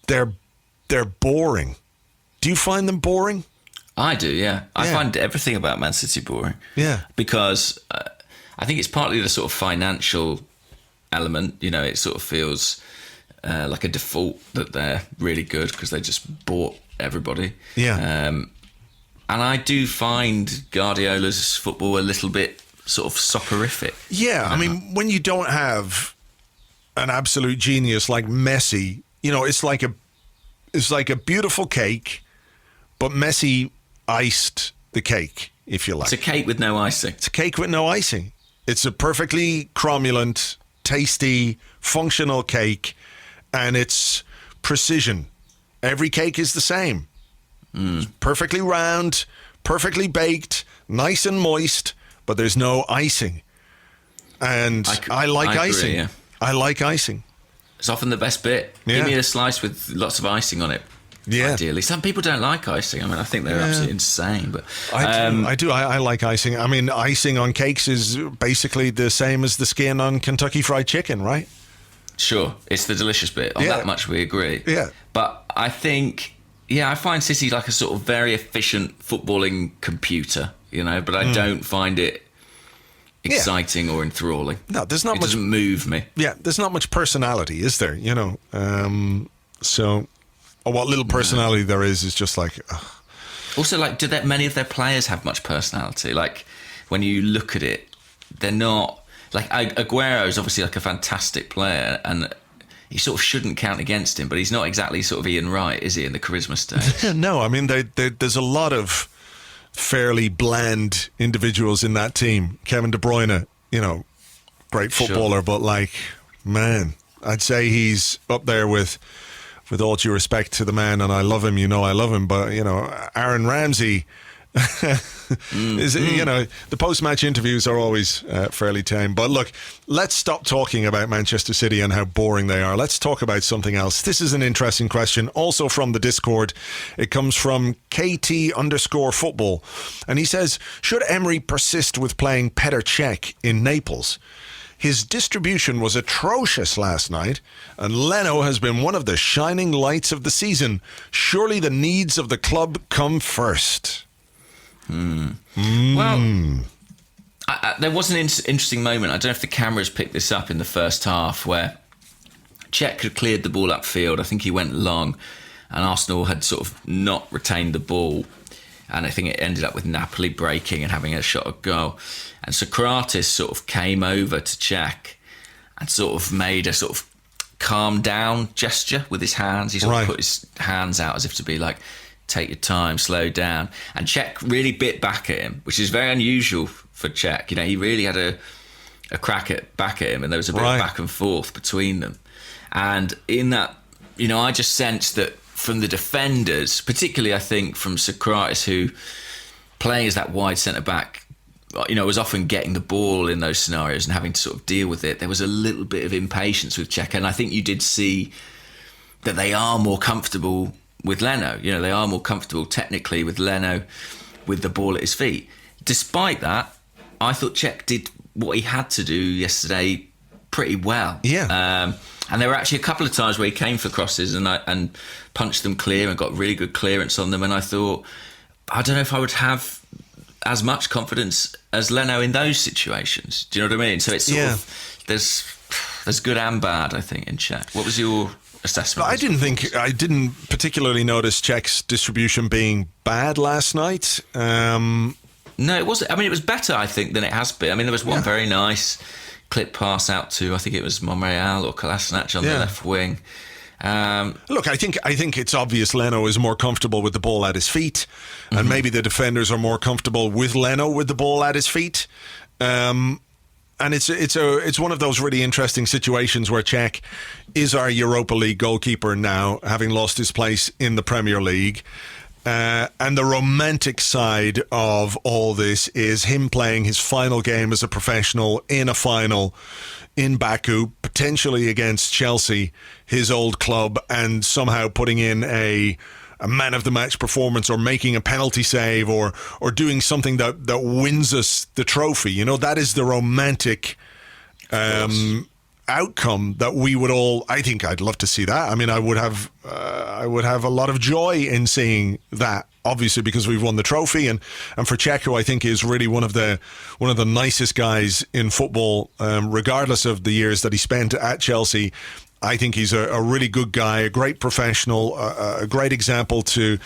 they're boring. Do you find them boring? I do, yeah. I find everything about Man City boring. Yeah. Because I think it's partly the sort of financial element. It sort of feels like a default that they're really good because they just bought everybody. Yeah. And I do find Guardiola's football a little bit sort of soccerific. Yeah, I mean, when you don't have an absolute genius like Messi, it's like a beautiful cake, but Messi iced the cake, if you like. It's a cake with no icing. It's a cake with no icing. It's a perfectly cromulent, tasty, functional cake, and it's precision. Every cake is the same. It's perfectly round, perfectly baked, nice and moist, but there's no icing. And I like icing. Agree, yeah. I like icing. It's often the best bit. Yeah. Give me a slice with lots of icing on it. Yeah. Ideally. Some people don't like icing. I mean, I think they're absolutely insane. But I do. I like icing. I mean, icing on cakes is basically the same as the skin on Kentucky Fried Chicken, right? Sure. It's the delicious bit. On that much we agree. Yeah. But I think, I find City like a sort of very efficient footballing computer, but I don't find it exciting or enthralling. No, there's not much. It doesn't move me. Yeah, there's not much personality, is there? So... what little personality there is just like... Ugh. Also, do many of their players have much personality? Like, when you look at it, they're not... Like, Aguero's obviously like a fantastic player, and he sort of shouldn't count against him, but he's not exactly sort of Ian Wright, is he, in the charisma stage? No, I mean, there's a lot of fairly bland individuals in that team. Kevin De Bruyne, great footballer, but man, I'd say he's up there with all due respect to the man, and I love him, I love him, but, Aaron Ramsey, The post-match interviews are always fairly tame. But look, let's stop talking about Manchester City and how boring they are. Let's talk about something else. This is an interesting question, also from the Discord. It comes from KT_football. And he says, should Emery persist with playing Petr Cech in Naples? His distribution was atrocious last night, and Leno has been one of the shining lights of the season. Surely the needs of the club come first. Well, there was an interesting moment. I don't know if the cameras picked this up in the first half, where Cech had cleared the ball upfield. I think he went long, and Arsenal had sort of not retained the ball. And I think it ended up with Napoli breaking and having a shot at goal. And Socrates sort of came over to Cech and sort of made a sort of calm down gesture with his hands. He sort of put his hands out as if to be like, take your time, slow down. And Cech really bit back at him, which is very unusual for Cech. He really had a crack back at him, and there was a bit of back and forth between them. And in that, I just sensed that from the defenders, particularly I think from Socrates, who playing as that wide centre-back, was often getting the ball in those scenarios and having to sort of deal with it. There was a little bit of impatience with Cech, and I think you did see that they are more comfortable with Leno. They are more comfortable technically with Leno with the ball at his feet. Despite that, I thought Cech did what he had to do yesterday pretty well. Yeah. And there were actually a couple of times where he came for crosses and punched them clear and got really good clearance on them. And I thought, I don't know if I would have as much confidence as Leno in those situations. Do you know what I mean? So it's sort of, there's good and bad, I think, in Cech. What was your assessment? I didn't particularly notice Cech's distribution being bad last night. No, it wasn't. I mean, it was better, I think, than it has been. I mean, there was one very nice clip pass out to, I think it was Monreal or Kolasinac on the left wing. Look, I think it's obvious Leno is more comfortable with the ball at his feet, and maybe the defenders are more comfortable with Leno with the ball at his feet. And it's one of those really interesting situations where Cech is our Europa League goalkeeper now, having lost his place in the Premier League. And the romantic side of all this is him playing his final game as a professional in a final in Baku, potentially against Chelsea, his old club, and somehow putting in a man of the match performance or making a penalty save or doing something that wins us the trophy. That is the romantic outcome that we would all. I think I'd love to see that. I mean, I would have a lot of joy in seeing that, obviously, because we've won the trophy, and for Cech, who I think is really one of the nicest guys in football, regardless of the years that he spent at Chelsea. I think he's a really good guy, a great professional, a great example to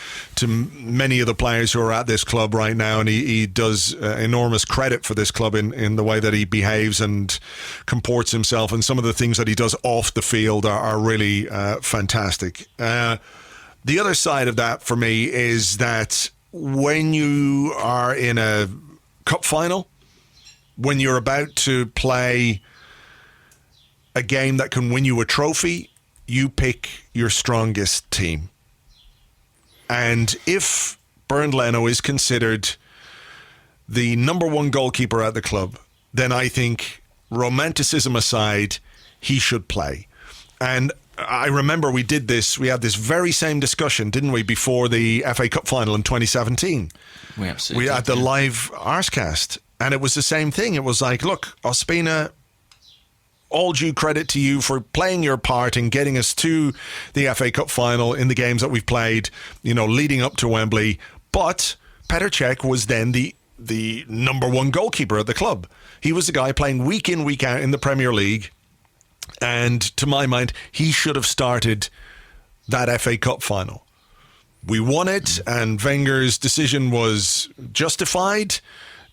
many of the players who are at this club right now, and he does enormous credit for this club in the way that he behaves and comports himself, and some of the things that he does off the field are really fantastic. The other side of that for me is that when you are in a cup final, when you're about to play a game that can win you a trophy, you pick your strongest team. And if Bernd Leno is considered the number one goalkeeper at the club, then I think, romanticism aside, he should play. And I remember we had this very same discussion, didn't we, before the FA Cup final in 2017. We absolutely had the live Arsecast, and it was the same thing. It was like, look, Ospina, all due credit to you for playing your part in getting us to the FA Cup final in the games that we've played, leading up to Wembley. But Petr Cech was then the number one goalkeeper at the club. He was the guy playing week in, week out in the Premier League. And to my mind, he should have started that FA Cup final. We won it, and Wenger's decision was justified.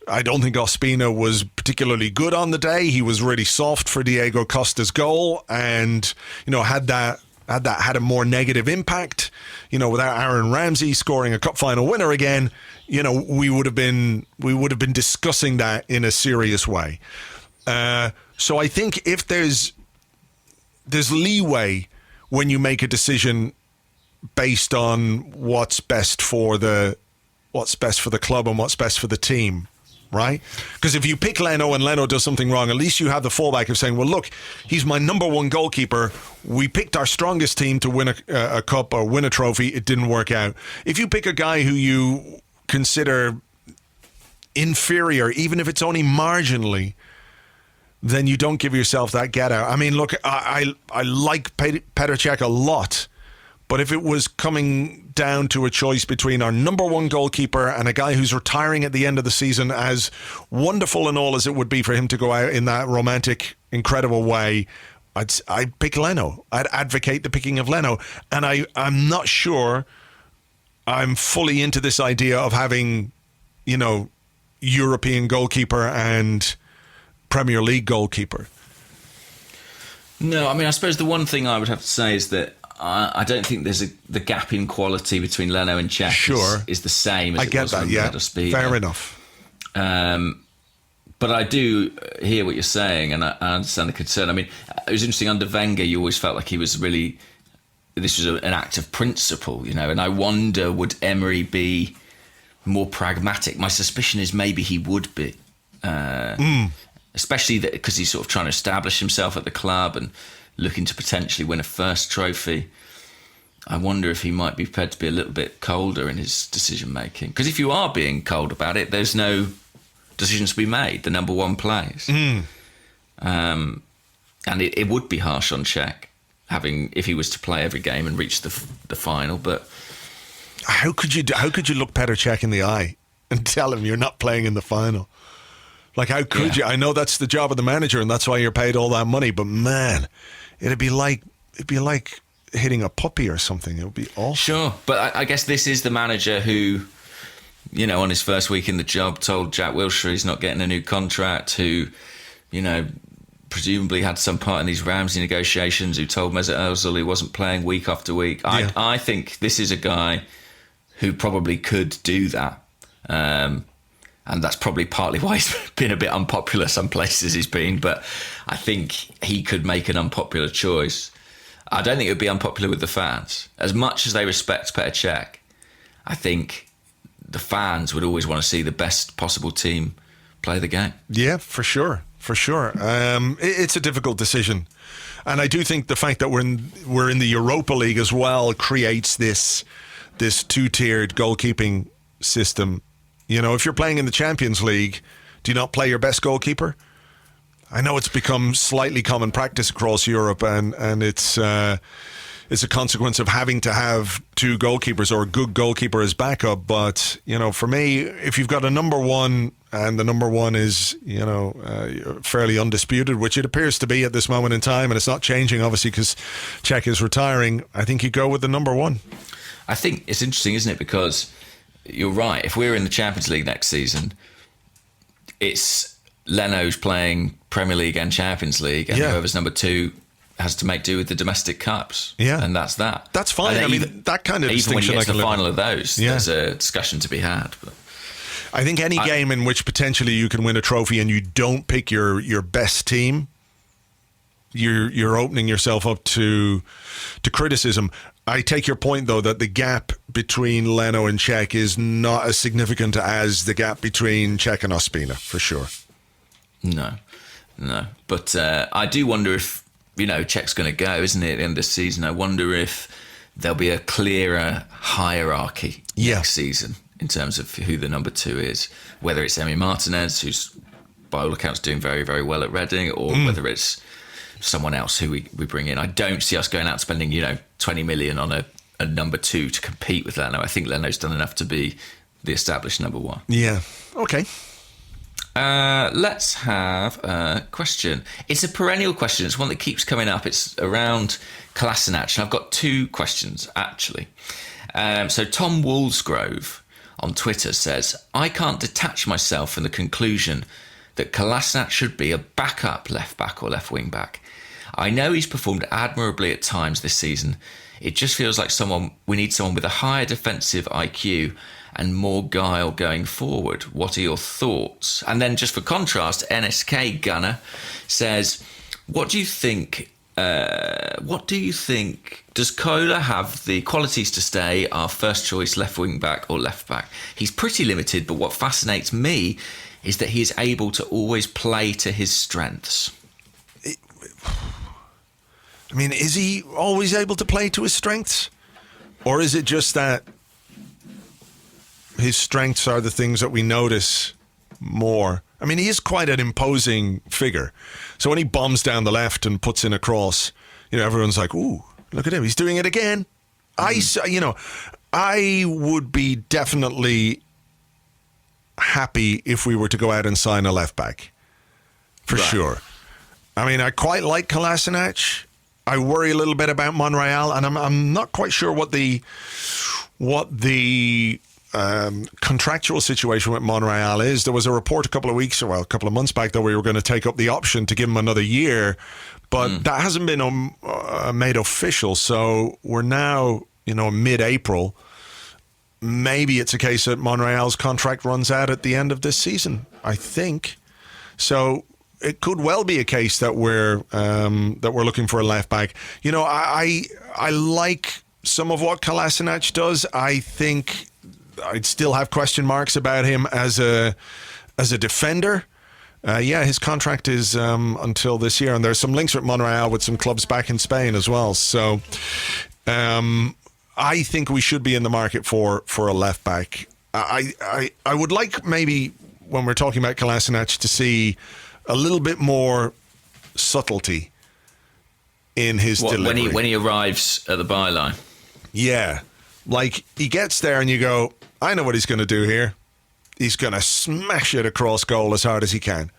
I don't think Ospina was particularly good on the day. He was really soft for Diego Costa's goal, and had a more negative impact. Without Aaron Ramsey scoring a cup final winner again, we would have been discussing that in a serious way. So I think if there's leeway when you make a decision based on what's best for the what's best for the club and what's best for the team, right? Because if you pick Leno and Leno does something wrong, at least you have the fallback of saying, well, look, he's my number one goalkeeper. We picked our strongest team to win a cup or win a trophy. It didn't work out. If you pick a guy who you consider inferior, even if it's only marginally, then you don't give yourself that get out. I mean, look, I like Petr Cech a lot, but if it was coming down to a choice between our number one goalkeeper and a guy who's retiring at the end of the season, as wonderful and all as it would be for him to go out in that romantic, incredible way, I'd pick Leno. I'd advocate the picking of Leno. And I'm not sure I'm fully into this idea of having, European goalkeeper and Premier League goalkeeper. No, I mean, I suppose the one thing I would have to say is that I don't think there's the gap in quality between Leno and Cech is the same as I it get was that, when yeah. Speed. Fair enough. But I do hear what you're saying, and I understand the concern. I mean, it was interesting, under Wenger, you always felt like he was really... This was an act of principle, and I wonder, would Emery be more pragmatic? My suspicion is maybe he would be. Especially because he's sort of trying to establish himself at the club and looking to potentially win a first trophy. I wonder if he might be prepared to be a little bit colder in his decision making. Because if you are being cold about it, there's no decisions to be made. The number one plays, and it would be harsh on Cech if he was to play every game and reach the final. But how could you look Petr Cech in the eye and tell him you're not playing in the final? Like, how could you? I know that's the job of the manager, and that's why you're paid all that money. But man, it'd be like hitting a puppy or something. It would be awful. Sure, but I guess this is the manager who, on his first week in the job, told Jack Wilshere he's not getting a new contract. Who, presumably had some part in these Ramsey negotiations. Who told Mesut Ozil he wasn't playing week after week. Yeah. I think this is a guy who probably could do that. And that's probably partly why he's been a bit unpopular some places he's been. But I think he could make an unpopular choice. I don't think it would be unpopular with the fans. As much as they respect Petr Cech, I think the fans would always want to see the best possible team play the game. Yeah, for sure. It's a difficult decision. And I do think the fact that we're in the Europa League as well creates this two-tiered goalkeeping system. If you're playing in the Champions League, do you not play your best goalkeeper? I know it's become slightly common practice across Europe, and it's a consequence of having to have two goalkeepers or a good goalkeeper as backup. But, for me, if you've got a number one and the number one is, fairly undisputed, which it appears to be at this moment in time, and it's not changing, obviously, because Cech is retiring, I think you go with the number one. I think it's interesting, isn't it? Because you're right. If we're in the Champions League next season, it's Leno's playing Premier League and Champions League, and whoever's number two has to make do with the domestic cups. Yeah, and that's that. That's fine. I mean, that kind of even when you get to the final of those, there's a discussion to be had. But I think any game in which potentially you can win a trophy and you don't pick your best team, you're opening yourself up to criticism. I take your point, though, that the gap between Leno and Cech is not as significant as the gap between Cech and Ospina, for sure. No. But I do wonder if, Cech's going to go, isn't it, at the end of the season? I wonder if there'll be a clearer hierarchy next season in terms of who the number two is, whether it's Emi Martinez, who's by all accounts doing very, very well at Reading, or whether it's someone else who we bring in. I don't see us going out spending 20 million on a number two to compete with Leno. I think Leno's done enough to be the established number one. Yeah. Okay. Let's have a question. It's a perennial question. It's one that keeps coming up. It's around Kolasinac, and I've got two questions actually. So Tom Woolsgrove on Twitter says, I can't detach myself from the conclusion that Kolasinac should be a backup left back or left wing back. I know he's performed admirably at times this season. It just feels like we need someone with a higher defensive IQ and more guile going forward. What are your thoughts? And then just for contrast, NSK Gunner says, what do you think what do you think? Does Kola have the qualities to stay our first choice left wing back or left back? He's pretty limited, but what fascinates me is that he is able to always play to his strengths. I mean, is he always able to play to his strengths? Or is it just that his strengths are the things that we notice more? I mean, he is quite an imposing figure. So when he bombs down the left and puts in a cross, everyone's like, ooh, look at him. He's doing it again. I would be definitely happy if we were to go out and sign a left back. For sure. I mean, I quite like Kolasinac. I worry a little bit about Monreal, and I'm not quite sure what the contractual situation with Monreal is. There was a report a couple of months back that we were going to take up the option to give him another year, but that hasn't been made official. So we're now, mid-April. Maybe it's a case that Monreal's contract runs out at the end of this season, I think. So it could well be a case that we're looking for a left back. I like some of what Kolasinac does. I think I'd still have question marks about him as a defender. His contract is until this year, and there's some links with Monreal with some clubs back in Spain as well. So I think we should be in the market for a left back. I would like, maybe when we're talking about Kolasinac, to see a little bit more subtlety in his delivery. When he arrives at the byline. Yeah. Like, he gets there and you go, I know what he's going to do here. He's going to smash it across goal as hard as he can,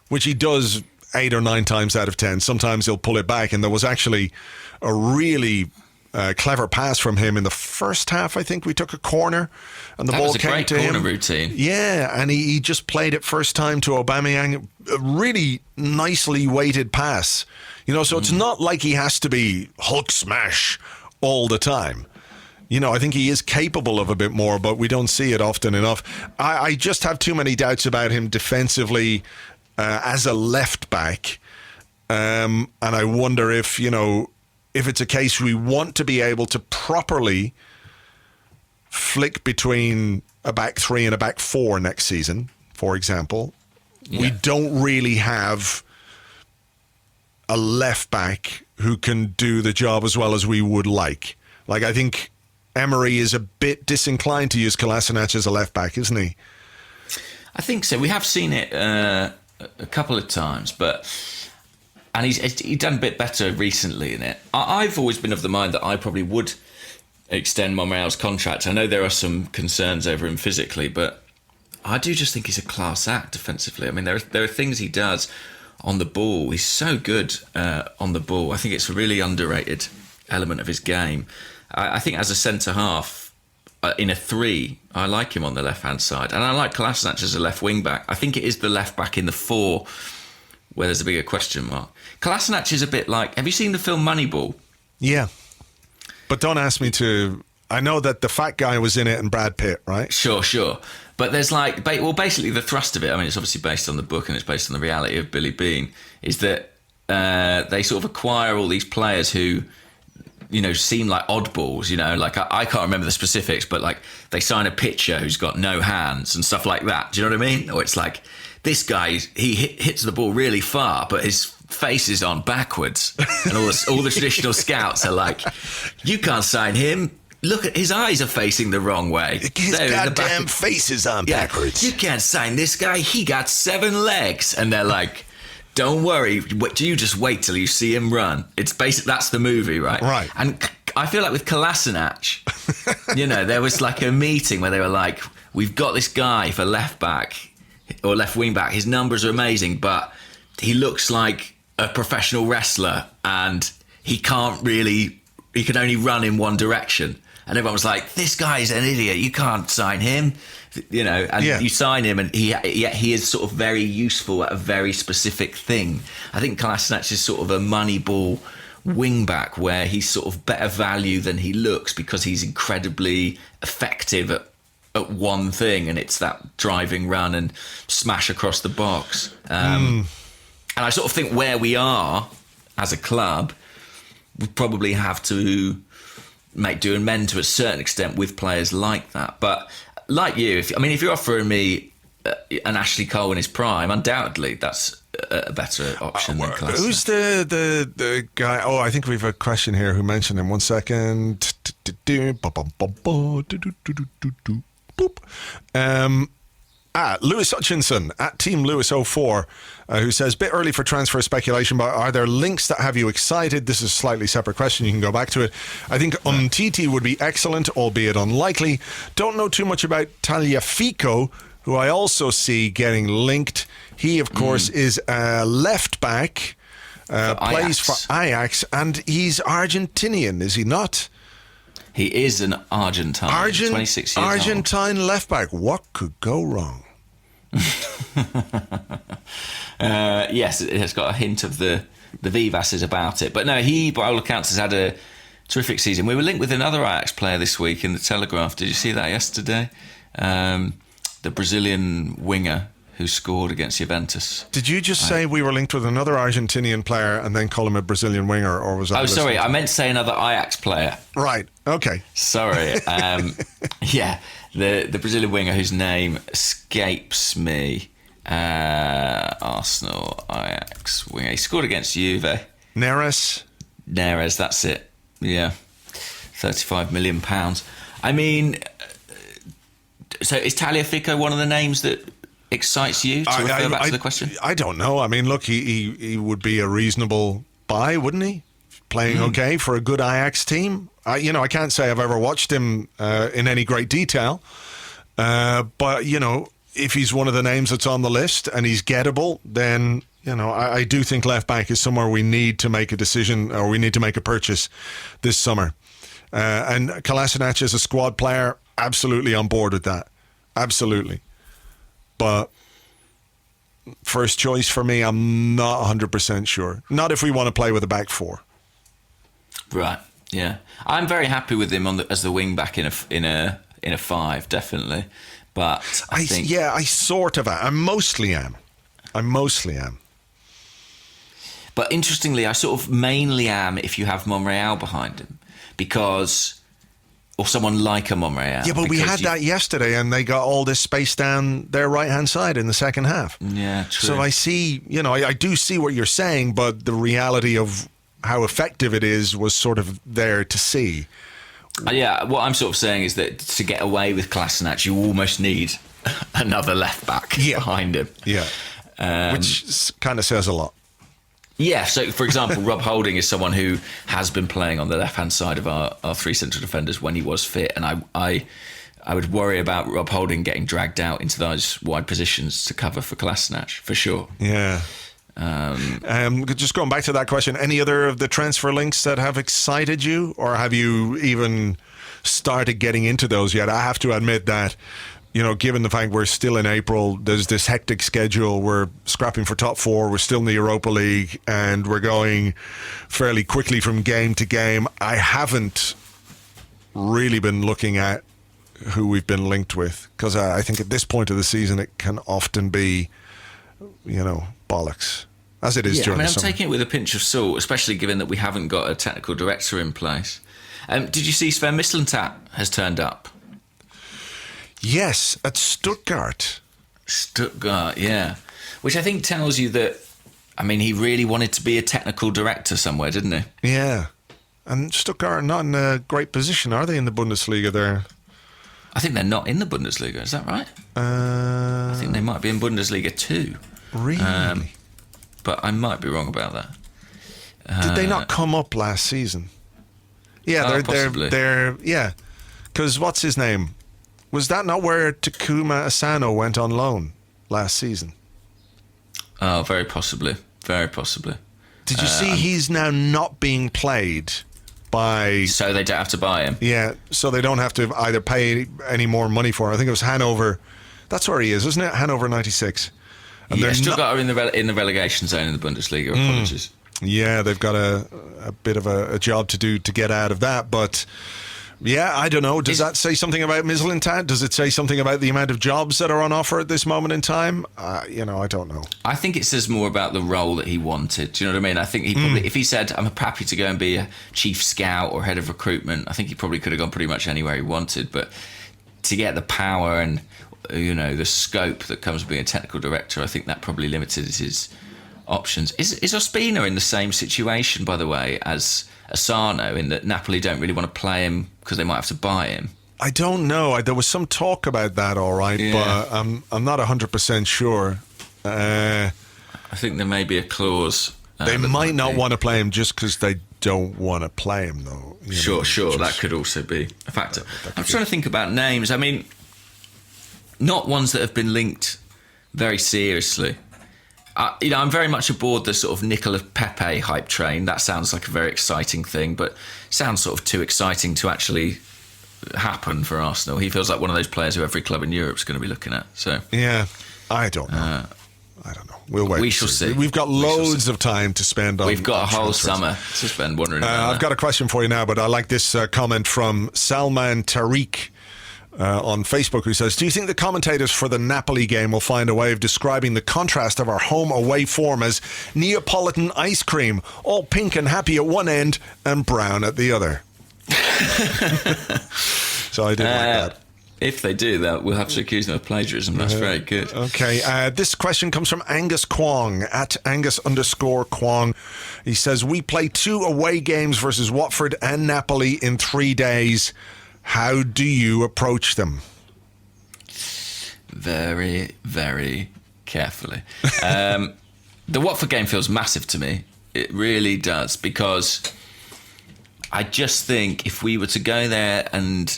which he does 8 or 9 times out of 10. Sometimes he'll pull it back, and there was actually a really clever pass from him in the first half. I think we took a corner and the ball came to him. That was a great corner routine. Yeah, and he just played it first time to Aubameyang. A really nicely weighted pass. So it's not like he has to be Hulk smash all the time. I think he is capable of a bit more, but we don't see it often enough. I just have too many doubts about him defensively as a left back. And I wonder if it's a case we want to be able to properly flick between a back 3 and a back 4 next season, for example. Yeah. We don't really have a left back who can do the job as well as we would like. Like, I think Emery is a bit disinclined to use Kolasinac as a left back, isn't he? I think so. We have seen it a couple of times, and he's done a bit better recently in it. I've always been of the mind that I probably would extend Monreal's contract. I know there are some concerns over him physically, but I do just think he's a class act defensively. I mean, there are things he does on the ball. He's so good on the ball. I think it's a really underrated element of his game. I think as a centre-half, in a 3, I like him on the left-hand side. And I like Kolasinac as a left wing-back. I think it is the left-back in the 4 where there's a bigger question mark. Kolasinac is a bit like... Have you seen the film Moneyball? Yeah. But don't ask me to... I know that the fat guy was in it and Brad Pitt, right? Sure. But there's basically the thrust of it, I mean, it's obviously based on the book and it's based on the reality of Billy Beane, is that they sort of acquire all these players who... seem like oddballs, like I can't remember the specifics, but like they sign a pitcher who's got no hands and stuff like that. Do you know what I mean? Or it's like, this guy, he hits the ball really far, but his face is on backwards. And all the traditional scouts are like, you can't sign him. Look at his eyes are facing the wrong way. His goddamn face is on backwards. You can't sign this guy. He got 7 legs. And they're like, don't worry, you just wait till you see him run. It's basic. That's the movie, right? Right. And I feel like with Kolasinac, there was like a meeting where they were like, we've got this guy for left back or left wing back. His numbers are amazing, but he looks like a professional wrestler and he can only run in one direction. And everyone was like, this guy's an idiot. You can't sign him. You sign him and he is sort of very useful at a very specific thing. I think Kolasinac is sort of a Moneyball wing-back where he's sort of better value than he looks because he's incredibly effective at one thing, and it's that driving run and smash across the box. And I sort of think where we are as a club, would probably have to make do and mend to a certain extent with players like that. But like you, if you're offering me an Ashley Cole in his prime, undoubtedly that's a better option than Kolasinac. Who's the guy? Oh, I think we have a question here. Who mentioned him? 1 second. Lewis Hutchinson at Team Lewis04, who says, bit early for transfer speculation, but are there links that have you excited? This is a slightly separate question. You can go back to it. I think Umtiti would be excellent, albeit unlikely. Don't know too much about Tagliafico, who I also see getting linked. He, of course, is a left back, plays for Ajax, and he's Argentinian, is he not? He is an Argentine, 26 years Argentine old. left back. What could go wrong? Yes, it has got a hint of the Vivases about it. But no, he, by all accounts, has had a terrific season. We were linked with another Ajax player this week in the Telegraph. Did you see that yesterday? The Brazilian winger who scored against Juventus. Did you just say we were linked with another Argentinian player and then call him a Brazilian winger, or was that? Oh, sorry, I meant to say another Ajax player. Right. Okay. Sorry. Yeah, the Brazilian winger whose name escapes me. Arsenal Ajax winger. He scored against Juve. Neres, that's it. Yeah, £35 million. I mean, so is Tagliafico one of the names that excites you, to refer back to the question? I don't know. I mean, look, he would be a reasonable buy, wouldn't he? Playing okay for a good Ajax team. I can't say I've ever watched him in any great detail, but if he's one of the names that's on the list and he's gettable, then I do think left back is somewhere we need to make a decision, or we need to make a purchase this summer. And Kolasinac is a squad player, absolutely on board with that, absolutely. But first choice for me, I'm not 100% sure. Not if we want to play with a back four. Right. Yeah, I'm very happy with him as the wing back in a five, definitely. But I think, I sort of am. I mostly am. But interestingly, I sort of mainly am if you have Monreal behind him, or someone like a Monreal. Yeah, but we had that yesterday, and they got all this space down their right-hand side in the second half. Yeah, true. So I see, I do see what you're saying, but the reality of how effective it is was sort of there to see. Yeah, what I'm sort of saying is that to get away with Kolasinac, you almost need another left back behind him. Yeah, which kind of says a lot. Yeah, so for example, Rob Holding is someone who has been playing on the left-hand side of our three central defenders when he was fit, and I would worry about Rob Holding getting dragged out into those wide positions to cover for Kolasinac, for sure. Yeah. Just going back to that question, any other of the transfer links that have excited you, or have you even started getting into those yet? I have to admit that, given the fact we're still in April, there's this hectic schedule, we're scrapping for top four, we're still in the Europa League, and we're going fairly quickly from game to game. I haven't really been looking at who we've been linked with, because I think at this point of the season it can often be bollocks, as it is during the summer. I'm taking it with a pinch of salt, especially given that we haven't got a technical director in place. Did you see Sven Mislintat has turned up? Yes, at Stuttgart. Yeah. Which I think tells you that, he really wanted to be a technical director somewhere, didn't he? Yeah. And Stuttgart are not in a great position, are they, in the Bundesliga there? I think they're not in the Bundesliga, is that right? I think they might be in Bundesliga 2. Really? But I might be wrong about that. Did they not come up last season? Yeah, possibly. they're because what's his name? Was that not where Takuma Asano went on loan last season? Oh, very possibly. Very possibly. Did you see he's now not being played by... So they don't have to buy him? Yeah, so they don't have to either pay any more money for him. I think it was Hanover. That's where he is, isn't it? Hanover 96. And they're Stuttgart are in the relegation zone in the Bundesliga. Apologies. Yeah, they've got a bit of a job to do to get out of that, but Yeah, I don't know. Does that say something about Mislintat? Does it say something about the amount of jobs that are on offer at this moment in time? I don't know. I think it says more about the role that he wanted. Do you know what I mean? I think he probably, if he said, I'm happy to go and be a chief scout or head of recruitment, I think he probably could have gone pretty much anywhere he wanted. But to get the power and, the scope that comes with being a technical director, I think that probably limited his options. Is Ospina in the same situation, by the way, as Asano, in that Napoli don't really want to play him because they might have to buy him? I don't know. There was some talk about that, all right, but I'm not 100% sure. I think there may be a clause. They might not want to play him just because they don't want to play him, though. Sure. That could also be a factor. I'm trying to think about names. I mean, not ones that have been linked very seriously. I'm very much aboard the sort of Nicola Pepe hype train. That sounds like a very exciting thing, but sounds sort of too exciting to actually happen for Arsenal. He feels like one of those players who every club in Europe is going to be looking at. So yeah, I don't know. We'll wait. We shall see. We've got loads of time to spend on. We've got a whole summer to spend wondering about I've got a question for you now, but I like this comment from Salman Tariq on Facebook, who says, do you think the commentators for the Napoli game will find a way of describing the contrast of our home-away form as Neapolitan ice cream, all pink and happy at one end and brown at the other? So I did like that. If they do that, we'll have to accuse them of plagiarism. That's very good. Okay, this question comes from Angus Kwong, at Angus_Kwong. He says, we play 2 away games versus Watford and Napoli in 3 days. How do you approach them? Very, very carefully. The Watford game feels massive to me. It really does, because I just think if we were to go there and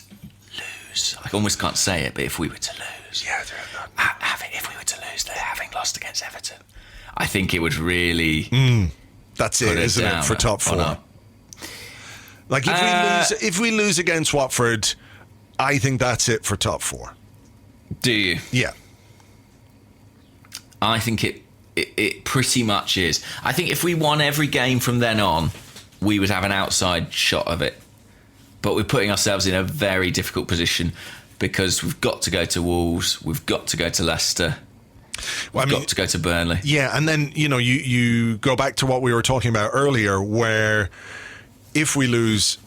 lose, I almost can't say it, but if we were to lose, if we were to lose there, having lost against Everton, I think it would really that's it, isn't it, for top 4? Like if we lose against Watford, I think that's it for top 4. Do you? Yeah. I think it pretty much is. I think if we won every game from then on, we would have an outside shot of it. But we're putting ourselves in a very difficult position because we've got to go to Wolves, we've got to go to Leicester, we've got to go to Burnley. Yeah, and then, you go back to what we were talking about earlier, where if we lose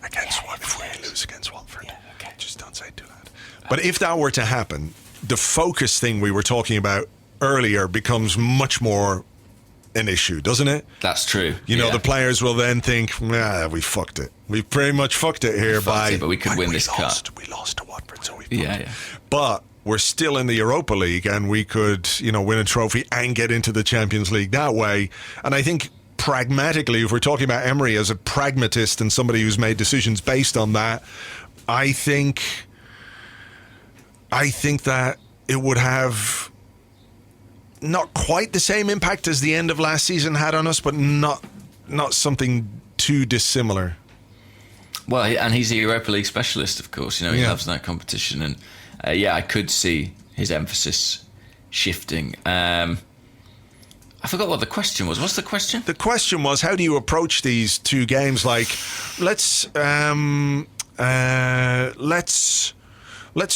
against Watford, just don't say too loud. But if that were to happen, the focus thing we were talking about earlier becomes much more an issue, doesn't it? That's true. The players will then think, we fucked it. We pretty much fucked it here but we could win this cup. We lost to Watford, so we fucked it. But we're still in the Europa League, and we could, win a trophy and get into the Champions League that way. And I think pragmatically, if we're talking about Emery as a pragmatist and somebody who's made decisions based on that, I think that it would have not quite the same impact as the end of last season had on us, but not something too dissimilar. Well, and he's a Europa League specialist, of course. He loves that competition, and I could see his emphasis shifting. I forgot what the question was. What's the question? The question was, how do you approach these 2 games? Like, let's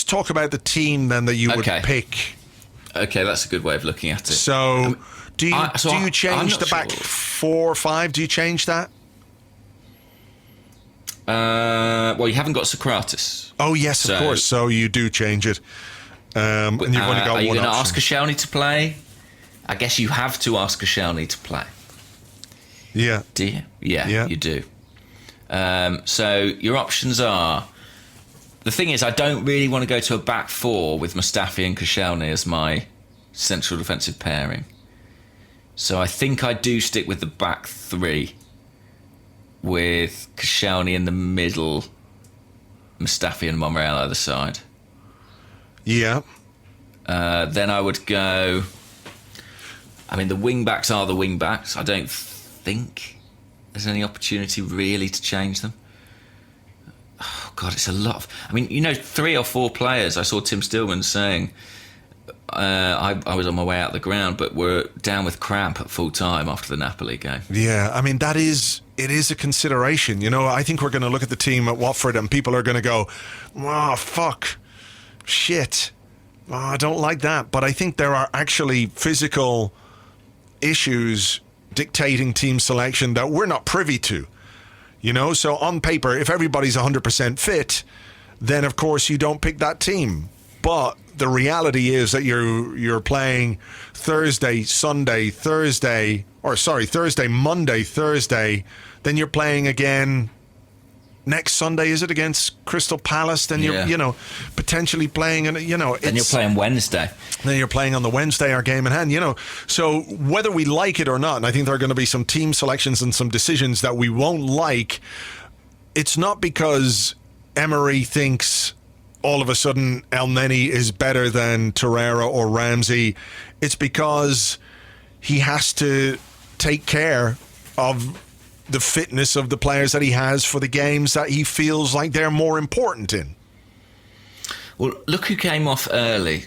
talk about the team then that you would pick. Okay, that's a good way of looking at it. So, do you change the back 4 or 5? Do you change that? Well, you haven't got Socrates. Oh yes, of course. So you do change it. And you've only got one option. Are you going to ask Koscielny to play? I guess you have to ask Koscielny to play. Yeah. Do you? Yeah, you do. So your options are... The thing is, I don't really want to go to a back 4 with Mustafi and Koscielny as my central defensive pairing. So I think I do stick with the back 3 with Koscielny in the middle, Mustafi and Monreal either side. Yeah. Then I would go... I mean, the wing-backs are the wing-backs. I don't think there's any opportunity really to change them. Oh, God, it's a lot of... I mean, 3 or 4 players, I saw Tim Stillman saying, I was on my way out the ground, but we're down with cramp at full time after the Napoli game. Yeah, I mean, that is it is a consideration. I think we're going to look at the team at Watford and people are going to go, oh, fuck, shit. Oh, I don't like that. But I think there are actually physical issues dictating team selection that we're not privy to. So on paper, if everybody's 100% fit, then of course you don't pick that team. But the reality is that you're playing Thursday, Monday, Thursday. Then you're playing again next Sunday. Is it against Crystal Palace? Then you're potentially playing, and then you're playing Wednesday. Then you're playing on the Wednesday, our game in hand. So whether we like it or not, and I think there are going to be some team selections and some decisions that we won't like. It's not because Emery thinks all of a sudden El Neni is better than Torreira or Ramsey. It's because he has to take care of the fitness of the players that he has for the games that he feels like they're more important in. Well, look who came off early,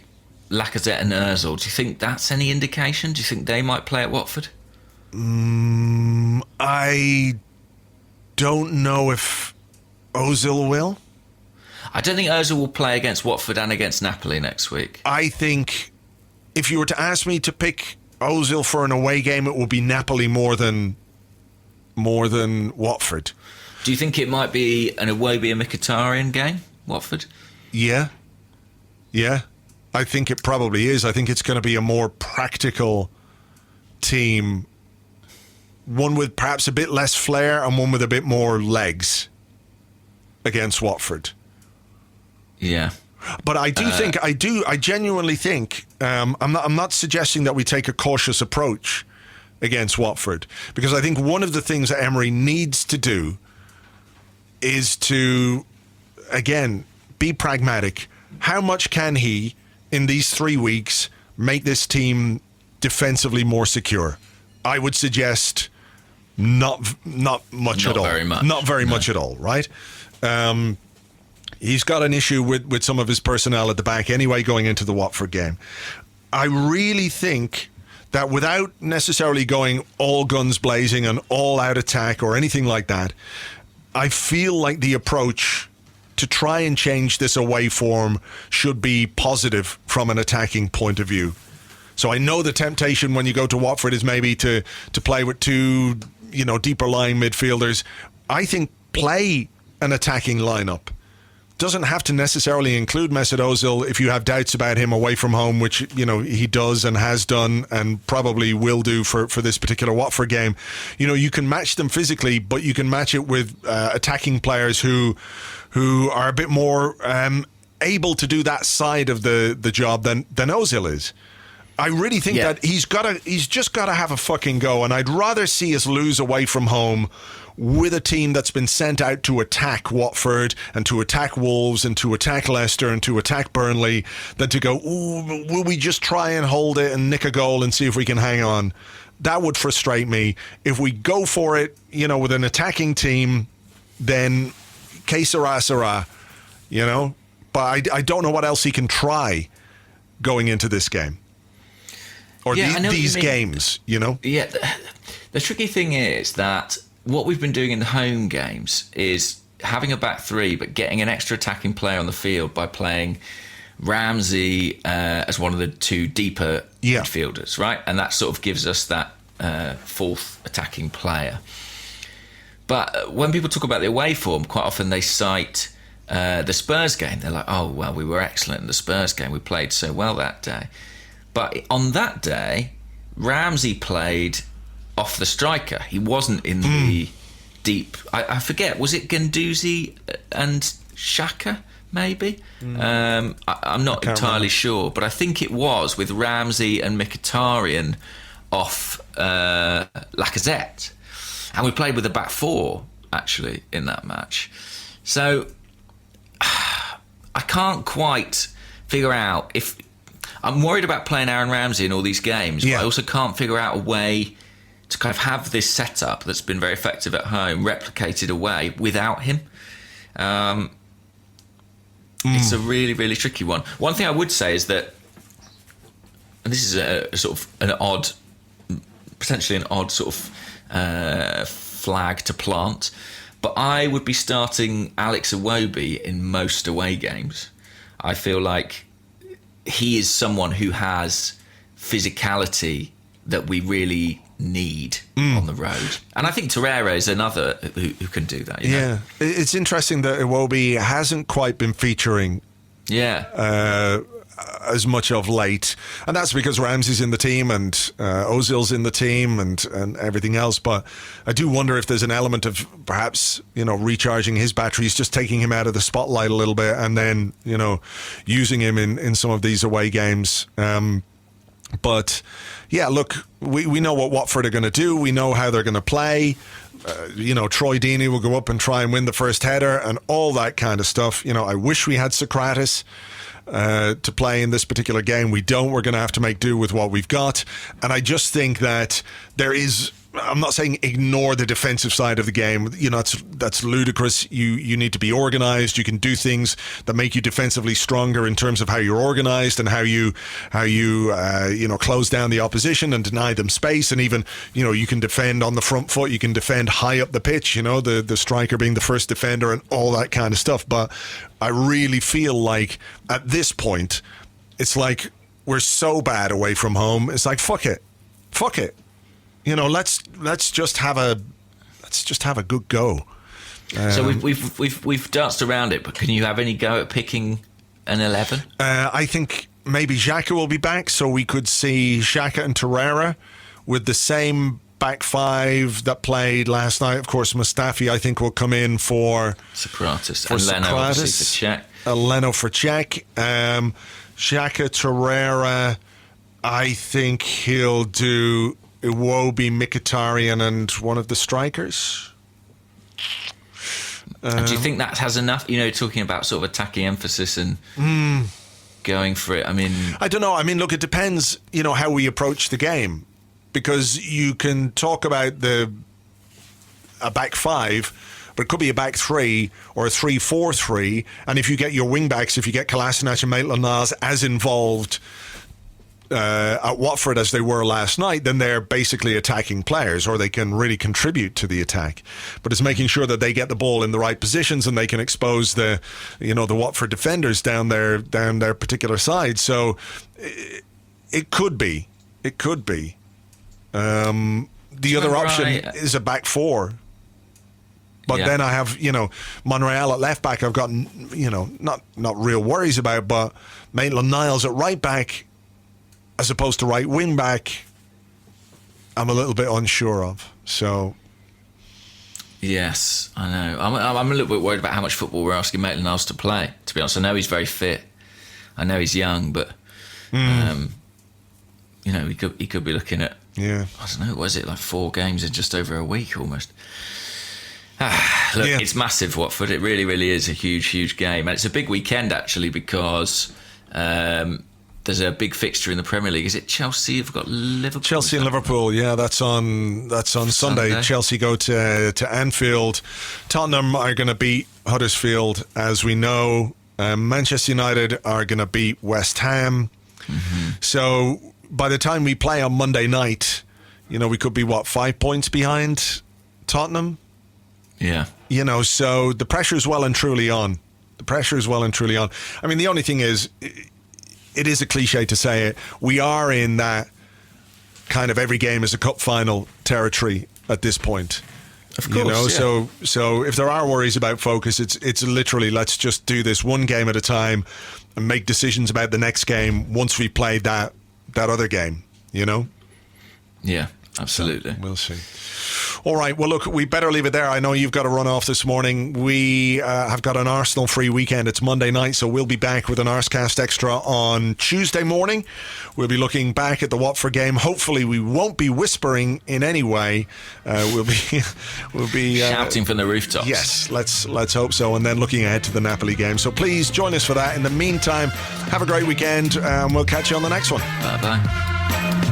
Lacazette and Ozil. Do you think that's any indication? Do you think they might play at Watford? I don't know if Ozil will. I don't think Ozil will play against Watford and against Napoli next week. I think if you were to ask me to pick Ozil for an away game, it will be Napoli more than Watford. Do you think it might be an Iwobi and Mkhitaryan game, Watford? Yeah. I think it probably is. I think it's going to be a more practical team. One with perhaps a bit less flair and one with a bit more legs against Watford. Yeah. But I do think, I genuinely think, I'm not suggesting that we take a cautious approach against Watford, because I think one of the things that Emery needs to do is to, again, be pragmatic. How much can he, in these 3 weeks, make this team defensively more secure? I would suggest not much at all. Not very much at all, right? He's got an issue with some of his personnel at the back anyway going into the Watford game. I really think that without necessarily going all guns blazing and all out attack or anything like that, I feel like the approach to try and change this away form should be positive from an attacking point of view. So I know the temptation when you go to Watford is maybe to play with two, deeper lying midfielders. I think play an attacking lineup. Doesn't have to necessarily include Mesut Ozil if you have doubts about him away from home, which he does and has done and probably will do for this particular Watford game. You can match them physically, but you can match it with attacking players who are a bit more able to do that side of the job than Ozil is. I really think that he's just got to have a fucking go, and I'd rather see us lose away from home with a team that's been sent out to attack Watford and to attack Wolves and to attack Leicester and to attack Burnley than to go, ooh, will we just try and hold it and nick a goal and see if we can hang on? That would frustrate me. If we go for it, with an attacking team, then que sera, sera, But I don't know what else he can try going into this game. Or these games, Yeah, the tricky thing is that what we've been doing in the home games is having a back three, but getting an extra attacking player on the field by playing Ramsey as one of the two deeper midfielders, right? And that sort of gives us that fourth attacking player. But when people talk about the away form, quite often they cite the Spurs game. They're like, oh, well, we were excellent in the Spurs game. We played so well that day. But on that day, Ramsey played off the striker. He wasn't in the deep. I forget. Was it Guendouzi and Xhaka? Maybe. I'm not entirely sure, but I think it was with Ramsey and Mkhitaryan off Lacazette, and we played with a back four actually in that match. So I can't quite figure out if. I'm worried about playing Aaron Ramsey in all these games, but I also can't figure out a way to kind of have this setup that's been very effective at home replicated away without him. It's a really, really tricky one. One thing I would say is that, and this is a sort of potentially an odd sort of flag to plant. But I would be starting Alex Iwobi in most away games. I feel like he is someone who has physicality that we really need on the road. And I think Torreira is another who can do that. You know? It's interesting that Iwobi hasn't quite been featuring as much of late, and that's because Ramsey's in the team and Ozil's in the team and everything else. But I do wonder if there's an element of perhaps, you know, recharging his batteries, just taking him out of the spotlight a little bit, and then, you know, using him in some of these away games. But yeah, look, we know what Watford are going to do. We know how they're going to play. You know, Troy Deeney will go up and try and win the first header and all that kind of stuff. You know, I wish we had Socrates to play in this particular game. We don't. We're going to have to make do with what we've got. And I just think that there is, I'm not saying ignore the defensive side of the game. You know, that's ludicrous. You need to be organised. You can do things that make you defensively stronger in terms of how you're organised and how you close down the opposition and deny them space. And even, you know, you can defend on the front foot. You can defend high up the pitch. You know, the striker being the first defender and all that kind of stuff. But I really feel like at this point, it's like we're so bad away from home. It's like fuck it. You know, let's just have a good go. So we've danced around it, but can you have any go at picking an 11? I think maybe Xhaka will be back, so we could see Xhaka and Torreira with the same back five that played last night. Of course, Mustafi, I think, will come in for Socrates and Leno, obviously, for Cech. Leno for Cech. Xhaka, Torreira, I think he'll do Iwobi, Mkhitaryan and one of the strikers. And do you think that has enough, you know, talking about sort of attacking emphasis and going for it? I mean, I don't know. I mean, look, it depends, you know, how we approach the game, because you can talk about a back five, but it could be a back three or a 3-4-3. And if you get your wing backs, if you get Kolasinac and Maitland-Niles as involved at Watford as they were last night, then they're basically attacking players, or they can really contribute to the attack. But it's making sure that they get the ball in the right positions and they can expose the Watford defenders down their particular side. So it could be. The other option is a back four. But then I have, you know, Monreal at left back. I've got, you know, not real worries about, but Maitland-Niles at right back as opposed to right wing back, I'm a little bit unsure of. So, yes, I know. I'm a little bit worried about how much football we're asking Maitland-Niles to play. To be honest, I know he's very fit. I know he's young, but you know, he could be looking at I don't know. Was it like 4 games in just over a week almost? Look, it's massive, Watford. It really, really is a huge, huge game, and it's a big weekend actually, because there's a big fixture in the Premier League. Is it Chelsea? Have got Liverpool. Chelsea and Liverpool. Yeah, that's on Sunday. Chelsea go to Anfield. Tottenham are going to beat Huddersfield, as we know. Manchester United are going to beat West Ham. Mm-hmm. So by the time we play on Monday night, you know, we could be 5 points behind Tottenham. Yeah. You know, so the pressure is well and truly on. I mean, the only thing is, it is a cliche to say it, we are in that kind of every game is a cup final territory at this point. Of course, you know, yeah. So if there are worries about focus, it's literally let's just do this one game at a time and make decisions about the next game once we played that other game, you know? Yeah, absolutely. So we'll see. All right, well, look, we better leave it there. I know you've got to run off this morning. We have got an Arsenal-free weekend. It's Monday night, so we'll be back with an Arsecast Extra on Tuesday morning. We'll be looking back at the Watford game. Hopefully, we won't be whispering in any way. We'll be shouting from the rooftops. Yes, let's hope so. And then looking ahead to the Napoli game. So please join us for that. In the meantime, have a great weekend, and we'll catch you on the next one. Bye-bye.